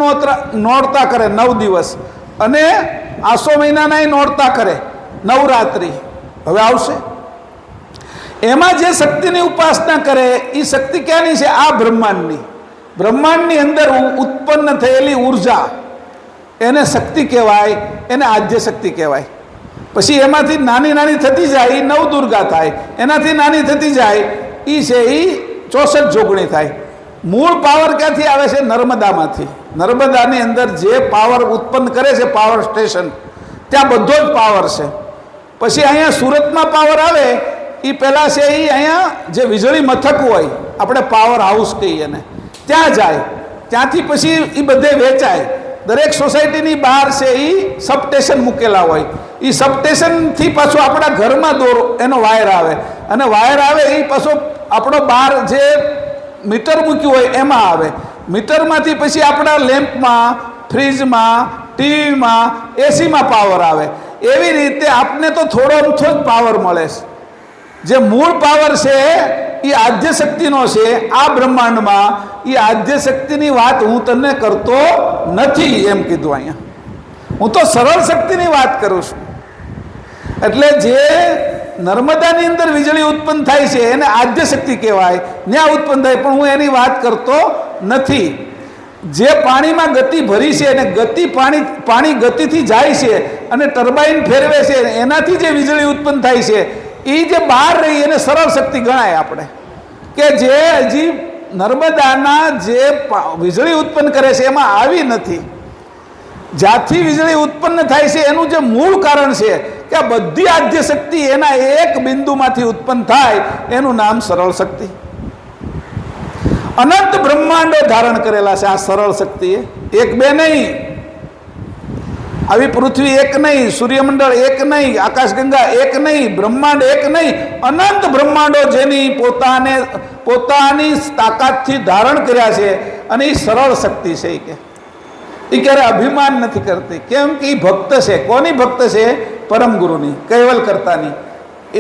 S1: નોરતા કરે 9 દિવસ, અને આસો મહિનાના નોરતા કરે, નવરાત્રિ હવે આવશે. એમાં જે શક્તિની ઉપાસના કરે એ શક્તિ ક્યાંની છે? આ બ્રહ્માંડની. બ્રહ્માંડની અંદર ઉત્પન્ન થયેલી ઉર્જા એને શક્તિ કહેવાય, એને આદ્ય શક્તિ કહેવાય. પછી એમાંથી નાની નાની થતી જાય એ નવ દુર્ગા થાય, એનાથી નાની થતી જાય એ છે એ 64 જોગણી થાય. મૂળ પાવર ક્યાંથી આવે છે? નર્મદામાંથી. નર્મદાની અંદર જે પાવર ઉત્પન્ન કરે છે પાવર સ્ટેશન, ત્યાં બધો જ પાવર છે. પછી અહીંયા સુરતમાં પાવર આવે એ પહેલાં છે એ અહીંયા જે વીજળી મથક હોય, આપણે પાવર હાઉસ કહીએ એને, ત્યાં જાય. ત્યાંથી પછી એ બધે વેચાય. દરેક સોસાયટીની બહાર છે એ સબસ્ટેશન મૂકેલા હોય. એ સબસ્ટેશનથી પાછું આપણા ઘરમાં દોરો એનો વાયર આવે, અને વાયર આવે એ પાછો આપણો બહાર જે મીટર મૂક્યું હોય એમાં આવે. મીટરમાંથી પછી આપણા લેમ્પમાં, ફ્રીજમાં, ટીવીમાં, એસીમાં પાવર આવે. એવી રીતે આપને તો થોડો અમથો જ પાવર મળે છે. જે મૂળ પાવર છે એ આદ્ય શક્તિનો છે. આ બ્રહ્માંડમાં એ આદ્ય શક્તિની વાત હું તને કરતો નથી એમ કીધું અહીંયા. હું તો સરળ શક્તિની વાત કરું છું. એટલે જે નર્મદાની અંદર વીજળી ઉત્પન્ન થાય છે એને આદ્ય શક્તિ કહેવાય, ત્યાં ઉત્પન્ન થાય, પણ હું એની વાત કરતો નથી. જે પાણીમાં ગતિ ભરી છે અને પાણી ગતિથી જાય છે અને ટર્બાઇન ફેરવે છે, એનાથી જે વીજળી ઉત્પન્ન થાય છે એ જે બહાર રહી એને સરળ શક્તિ ગણાય આપણે. કે જે હજી નર્મદાના જે વીજળી ઉત્પન્ન કરે છે એમાં આવી નથી. જ્યાંથી વીજળી ઉત્પન્ન થાય છે એનું જે મૂળ કારણ છે કે આ બધી આદ્ય શક્તિ એના એક બિંદુમાંથી ઉત્પન્ન થાય, એનું નામ સરળ શક્તિ. અનંત બ્રહ્માંડો ધારણ કરેલા છે આ સરળ શક્તિએ. એક બે નહીં, આવી પૃથ્વી એક નહીં, સૂર્યમંડળ એક નહીં, આકાશગંગા એક નહીં, બ્રહ્માંડ એક નહીં, અનંત બ્રહ્માંડો જેની પોતાની તાકાતથી ધારણ કર્યા છે, અને એ સરળ શક્તિ છે. એ ક્યારે અભિમાન નથી કરતી. કેમ કે એ ભક્ત છે. કોની ભક્ત છે? પરમ ગુરુની, કૈવલ કરતાની. એ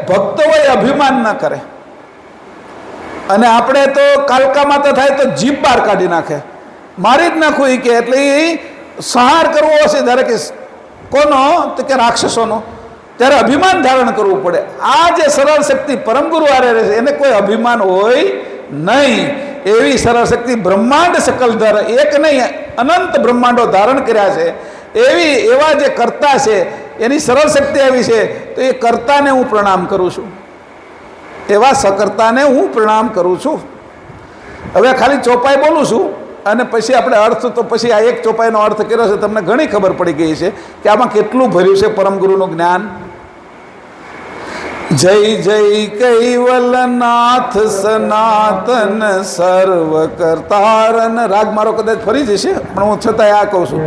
S1: ભક્ત હોય અભિમાન ન કરે. અને આપણે તો કાલકામાં તો થાય તો જીભ બહાર કાઢી નાખે, મારી જ નાખવું એ કે. એટલે એ સંહાર કરવો હશે દરેકે કોનો? તો કે રાક્ષસોનો. ત્યારે અભિમાન ધારણ કરવું પડે. આ જે સરળ શક્તિ પરમ ગુરુ હારે રહે છે એને કોઈ અભિમાન હોય નહીં. એવી સરળ શક્તિ બ્રહ્માંડ સકલધર, એક નહીં અનંત બ્રહ્માંડો ધારણ કર્યા છે. એવા જે કર્તા છે એની સરળ શક્તિ આવી છે. તો એ કર્તાને હું પ્રણામ કરું છું, એવા સકર્તાને હું પ્રણામ કરું છું. હવે ખાલી ચોપાઈ બોલું છું, અને પછી આપણે અર્થ તો પછી આ એક ચોપાઈનો અર્થ કર્યો છે, તમને ઘણી ખબર પડી ગઈ છે કે આમાં કેટલું ભર્યું છે પરમ ગુરુનું જ્ઞાન. જય જય કૈવલનાથ સનાતન સર્વ કરતારન. રાગ મારો કદાચ ફરી જશે, પણ હું છતાંય આ કહું છું.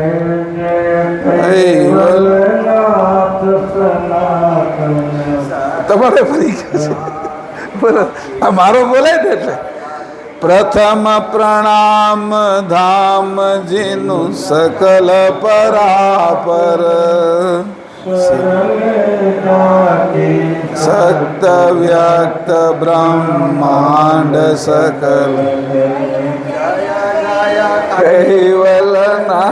S1: તમારે ફરી ગયા છે, આ મારો બોલાય ને એટલે. પ્રથમ પ્રણામ ધામ જીનું સકલ પરાપર, સત્ય વ્યક્ત બ્રહ્માંડ સકલ કૈવલના.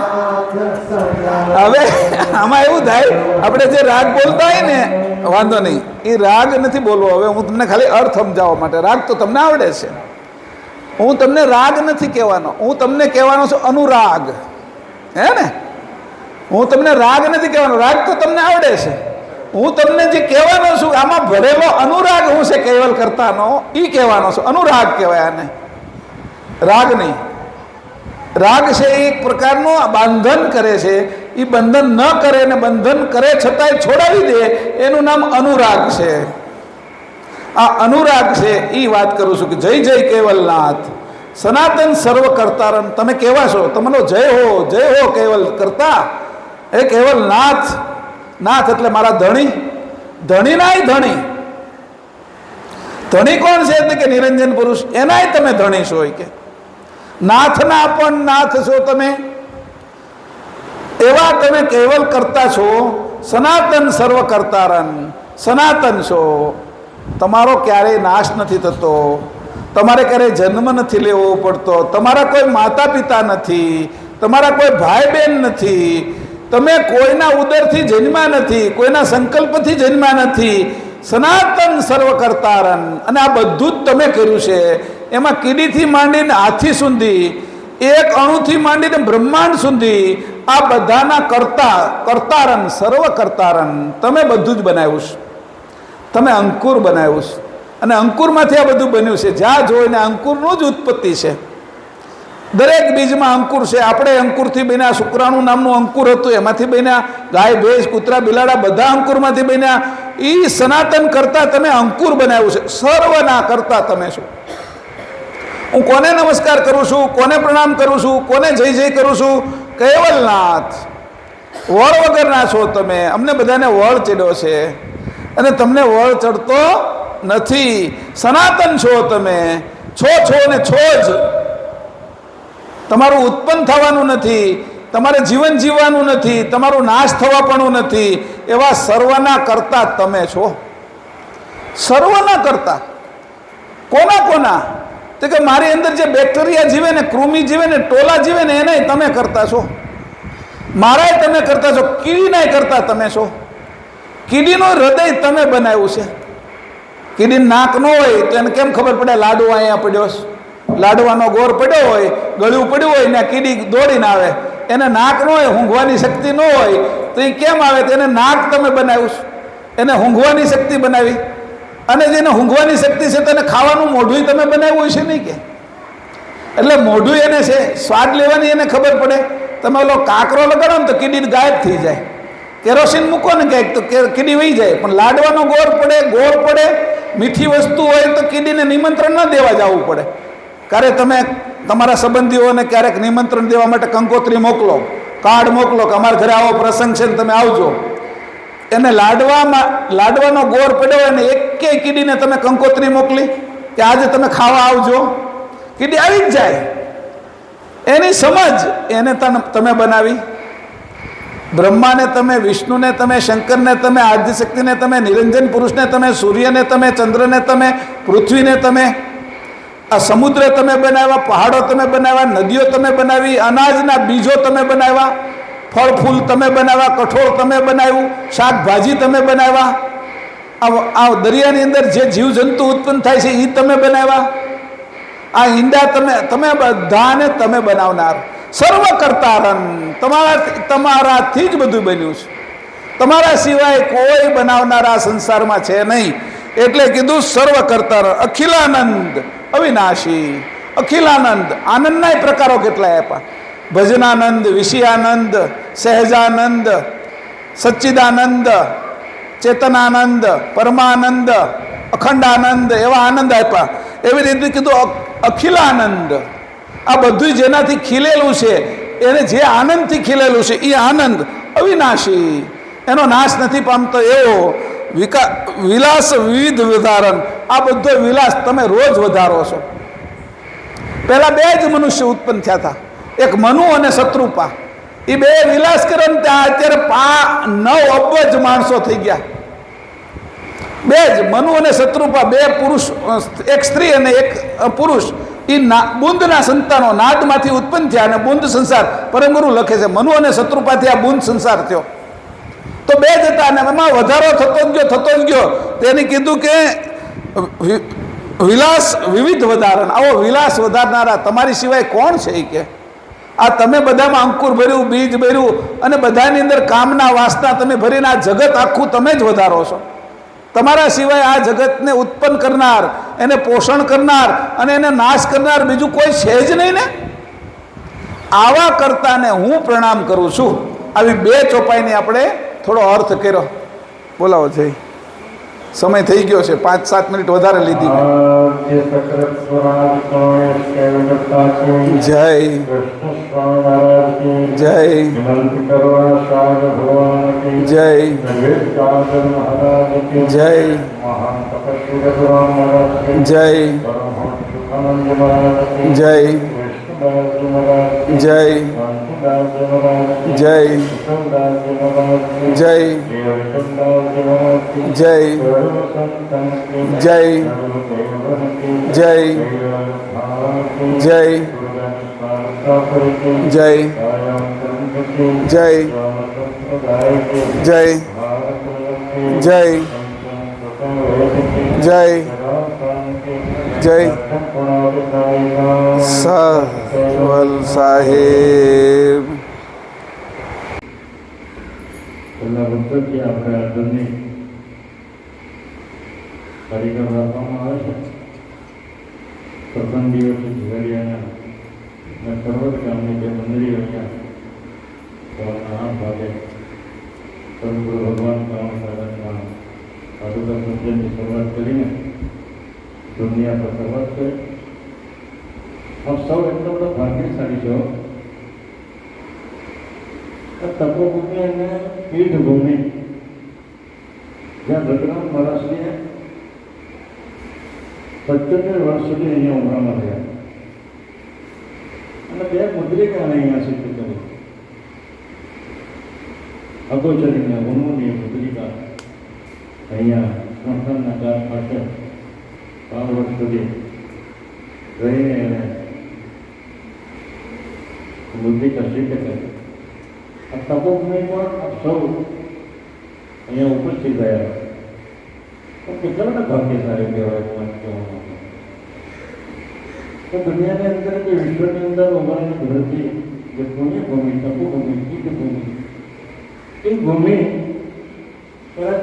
S1: હવે આમાં એવું થાય, આપણે જે રાગ બોલતા હોય ને, વાંધો નહીં, એ રાગ નથી બોલવો. હવે હું તમને ખાલી અર્થ સમજાવવા માટે, રાગ તો તમને આવડે છે, હું તમને રાગ નથી કહેવાનો, હું તમને કહેવાનો છું અનુરાગ. હે ને? હું તમને રાગ નથી કહેવાનો, રાગ તો તમને આવડે છે. હું તમને જે કહેવાનો છું આમાં ભરેલો અનુરાગ હું છે કૈવલ કરતાનો, એ કહેવાનો છું. અનુરાગ કહેવાય આને, રાગ નહીં. રાગ છે એ એક પ્રકારનું બંધન કરે છે, એ બંધન ન કરે ને બંધન કરે છતાંય છોડાવી દે, એનું નામ અનુરાગ છે. આ અનુરાગ છે એ વાત કરું છું કે જય જય કેવલનાથ સનાતન સર્વ કરતારન. તમે કેવા છો? તમારો જય હો કેવલ કરતા, એ કેવલનાથ. નાથ એટલે મારા ધણી, ધણી નાય ધણી. ધણી કોણ છે? એટલે કે નિરંજન પુરુષ, એનાય તમે ધણી છો. કે નાથના પણ નાથ છો તમે, એવા તમે કેવલ કરતા છો. સનાતન સર્વ કરતારન, સનાતન છો. તમારો ક્યારેય નાશ નથી થતો, તમારે ક્યારેય જન્મ નથી લેવો પડતો, તમારા કોઈ માતા પિતા નથી, તમારા કોઈ ભાઈ બહેન નથી, તમે કોઈના ઉદરથી જન્મ્યા નથી, કોઈના સંકલ્પથી જન્મ્યા નથી. સનાતન સર્વ કરતારન. અને આ બધું જ તમે કર્યું છે. એમાં કીડીથી માંડીને હાથી સુધી, એક અણુથી માંડીને બ્રહ્માંડ સુધી, આ બધાના કરતારન સર્વ કરતારન. તમે બધું જ બનાવ્યું છે. તમે અંકુર બનાવ્યું છે, અને અંકુરમાંથી આ બધું બન્યું છે. જ્યાં જોઈને અંકુરનું જ ઉત્પત્તિ છે. દરેક બીજમાં અંકુર છે. આપણે અંકુરથી બન્યા, શુક્રાણુ નામનું અંકુર હતું, એમાંથી બન્યા. ગાય ભેંસ કૂતરા બિલાડા બધા અંકુરમાંથી બન્યા. એ સનાતન કરતા તમે અંકુર બનાવ્યું છે. સર્વના કરતા તમે છો. હું કોને નમસ્કાર કરું છું, કોને પ્રણામ કરું છું, કોને જય જય કરું છું? કેવલનાથ. વળ વગરના છો તમે. અમને બધાને વળ ચડ્યો છે, અને તમને વળ ચડતો નથી. સનાતન છો તમે, છો ને છો જ. તમારું ઉત્પન્ન થવાનું નથી, તમારે જીવન જીવવાનું નથી, તમારું નાશ થવાપણું નથી. એવા સર્વના કરતા તમે છો. સર્વના કરતા કોના? તો કે મારી અંદર જે બેક્ટેરિયા જીવે ને, કૃમિ જીવે ને, ટોલા જીવે ને, એને તમે કરતા છો. મારાય તમે કરતા છો, કીડીનાય કરતા તમે છો. કીડીનું હૃદય તમે બનાવ્યું છે. કીડી નાક ન હોય તો એને કેમ ખબર પડે લાડુ અહીંયા પડ્યો છે? લાડવાનો ગોર પડ્યો હોય, ગળ્યું પડ્યું હોય ને કીડી દોડીને આવે. એને નાક ન હોય, ઊંઘવાની શક્તિ ન હોય, તો એ કેમ આવે? તો એને નાક તમે બનાવ્યું છે, એને ઊંઘવાની શક્તિ બનાવી. અને જેને ઊંઘવાની શક્તિ છે તેને ખાવાનું મોઢું તમે બનાવ્યું છે નહીં કે? એટલે મોઢું એને છે, સ્વાદ લેવાની એને ખબર પડે. તમે ઓલો કાંકરો લગાડો ને તો કીડી ગાયબ થઈ જાય. કેરોસીન મૂકો ને ક્યાંક તો કીડી વહી જાય. પણ લાડવાનો ગોળ પડે, મીઠી વસ્તુ હોય તો કીડીને નિમંત્રણ ન દેવા જવું પડે. ક્યારે તમે તમારા સંબંધીઓને ક્યારેક નિમંત્રણ દેવા માટે કંકોત્રી મોકલો, કાર્ડ મોકલો કે અમારા ઘરે આવો પ્રસંગ છે ને તમે આવજો. એને લાડવાનો ગોળ પડ્યો હોય ને એકેય કીડીને તમે કંકોત્રી મોકલી કે આજે તમે ખાવા આવજો? કીડી આવી જ જાય. એની સમજ એને તમે બનાવી. બ્રહ્માને તમે, વિષ્ણુને તમે, શંકરને તમે, આદ્યશક્તિને તમે, નિરંજન પુરુષને તમે, સૂર્યને તમે, ચંદ્રને તમે, પૃથ્વીને તમે, આ સમુદ્ર તમે બનાવ્યા, પહાડો તમે બનાવ્યા, નદીઓ તમે બનાવી, અનાજના બીજો તમે બનાવ્યા, ફળ ફૂલ તમે બનાવ્યા, કઠોળ તમે બનાવ્યું, શાકભાજી તમે બનાવ્યા, આ દરિયાની અંદર જે જીવજંતુ ઉત્પન્ન થાય છે એ તમે બનાવ્યા, આ ઈંડા તમે બધાને તમે બનાવનાર. સર્વ કરતારન. તમારાથી જ બધું બન્યું છે. તમારા સિવાય કોઈ બનાવનારા સંસારમાં છે નહીં. એટલે કીધું સર્વ કરતારન. અખિલાનંદ અવિનાશી. અખિલાનંદ. આનંદના પ્રકારો કેટલા આપ્યા? ભજનાનંદ, વિષયાનંદ, સહેજાનંદ, સચ્ચિદાનંદ, ચેતનાનંદ, પરમાનંદ, અખંડાનંદ, એવા આનંદ આપ્યા. એવી રીતે કીધું અખિલાનંદ. આ બધું જેનાથી ખીલેલું છે, એને જે આનંદથી ખીલેલું છે એ આનંદ અવિનાશી, એનો નાશ નથી પામતો એવો. વિલાસ વિવિધ વધારણ. આ બધો વિલાસ તમે રોજ વધારો છો. પહેલા બે જ મનુષ્ય ઉત્પન્ન થયા હતા, એક મનુ અને શત્રુપા. એ બે વિલાસ કરે ને ત્યાં અત્યારે 9 અબજ માણસો થઈ ગયા. બે જ મનુ અને શત્રુપા, બે પુરુષ, એક સ્ત્રી અને એક પુરુષ. એ બુંદના સંતાનો નાદમાંથી ઉત્પન્ન થયા અને બુંદ સંસાર. પરમગુરુ લખે છે મનુ અને શત્રુપાથી આ બુંદ સંસાર થયો. તો બે જ હતા અને એમાં વધારો થતો જ ગયો. તેને કીધું કે વિલાસ વિવિધ વધારણ. આવો વિલાસ વધારનારા તમારી સિવાય કોણ છે? એ કે આ તમે બધામાં અંકુર ભર્યું, બીજ ભર્યું અને બધાની અંદર કામના વાસના તમે ભરીને આ જગત આખું તમે જ વધારો છો. તમારા સિવાય આ જગતને ઉત્પન્ન કરનાર, એને પોષણ કરનાર અને એને નાશ કરનાર બીજું કોઈ છે જ નહીં ને. આવા કર્તાને હું પ્રણામ કરું છું. આવી બે ચોપાઈની આપણે થોડો અર્થ કર્યો. બોલાવો જય. સમય થઈ ગયો છે, 5-7 મિનિટ વધારે લીધી. જય જય જય જય જય જય જય જય જય જય જય જય જય જય જય જય જય જય સવલ સાહેબ.
S3: છેલ્લા વર્ષોથી આપણે આધુનિક કાર્યક્રમ રાખવામાં આવે છે. પ્રથમ દિવસે ઝઘડિયાના અને પર્વત ગામની જે મંદિરો અહીંયા સવારના 8 વાગે પરમગુરુ ભગવાન શ્રાવણ સાગરના પાદુકા પૂજનની શરૂઆત કરીને દુનિયા પર શરૂઆત કરી. આપ સૌ એટલો બધો ભાગ્યશાળી છો. તપોભૂમિ અને પીઠભૂમિ જ્યાં ભગવાન મહારાજને 75 વર્ષ સુધી અહીંયા ઉમરામાં રહ્યા અને 2 મુદ્રિકાને અહીંયા સિદ્ધ કરી. અગોચરીને ઉન્મુની મુદ્રિકા અહીંયા સંસ્થાનના ચાર પાસે 5 વર્ષ સુધી રહીને એને મુદ્રિકા સિદ્ધ કરી. આ તપોભૂમિ પણ આપ સૌ અહીંયા ઉપસ્થિત થયા. પણ કેટલા ભાગ્યશાળી કહેવાય કહેવામાં. તો દુનિયાની અંદર કે વિશ્વની અંદર ઉભરાની ધરતી જે પુણ્યભૂમિ, તપોભૂમિ, પીઠભૂમિ, એ ભૂમિ કદાચ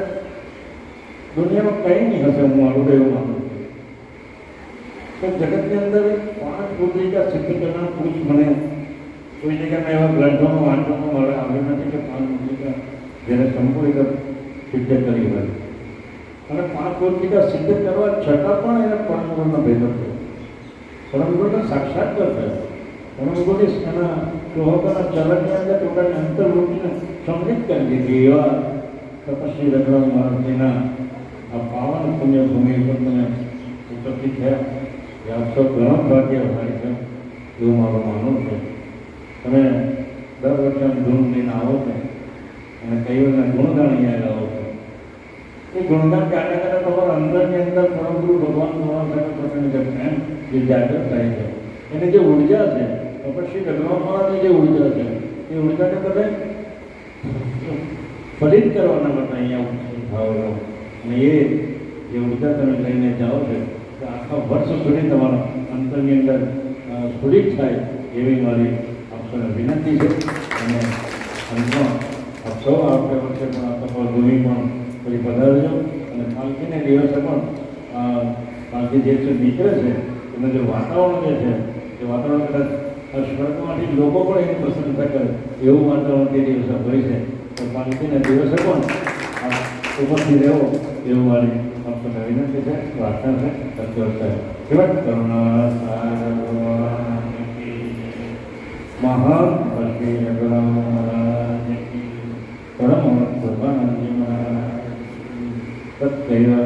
S3: દુનિયામાં કંઈ નહીં હશે. હું મારું એવું માનું છું. તો જગતની અંદર 5 મુદ્રિકા સિદ્ધ કરનાર પુરુષ મને કોઈ જગ્યામાં એવા ગ્રંથોમાં વાંચવામાં મળે આવ્યું નથી કે 5 મુદ્રિકા જેને સંપૂર્ણ સિદ્ધ કરી હોય અને 5 મુદ્રિકા સિદ્ધ કરવા છતાં પણ એને પરમગુરુનો ભેદ થયો. પરમગુરુનો સાક્ષાત્કાર થયો. પરમગુરુની એના શ્લોકોના ચલણની અંદર પોતાની અંતર્વૃત્તિને સમૃદ્ધ કરી દીધી. એવા તપસ્વી રઘુરામ મહારાજજીના આ પાવન પુણ્યભૂમિ પર તમે ઉપસ્થિત થયા એ આપ સૌ ઘણા ભાગ્યશાળી છે એવું મારું માનવું છે. તમે દર વર્ષે ધૂમ લઈને આવો છો અને કઈઓના ગુણગાન અહીંયા લાવો છો. એ ગુણગાન ગાતા ગાતા તમારા અંદરની અંદર પરમગુરુ ભગવાન ભગવાન પ્રકારની જે પ્રેમ જે જાગૃત થાય છે, એની જે ઉર્જા છે, તપસ્વી રઘુરામ મહારાજની જે ઉર્જા છે, એ ઉર્જાને તમે ફલિત કરવાના માટે અહીંયા ઉપસ્થિત થાવ છો. અને એ જે ઉર્જા તમે લઈને જાઓ છો તો આખા વર્ષ સુધી તમારા અંતરની અંદર સ્ફુરિત થાય એવી મારી વિનંતી છે. અને અંતમાં આપ સૌ આપણે વચ્ચે પણ આ તપોભૂમિ પણ ફરી પધારજો અને પાલખીને દિવસે પણ પાલખી જે છે નીકળે છે એનું જે વાતાવરણ જે છે એ વાતાવરણ કદાચ સ્વર્ગમાંથી લોકો પણ એની પ્રશંસા કરે એવું વાતાવરણ તે દિવસે હોય છે. તો પાલખીના દિવસે પણ ઉપસ્થિત રહેવો એવું મારી આપણને વિનંતી છે, પ્રાર્થના છે. સંતોષ થાય કેવા કરુણા મહાન ભક્તિ રઘુરામ મહારાજ પરમ ભગવાનજી મહારાજ સત્ય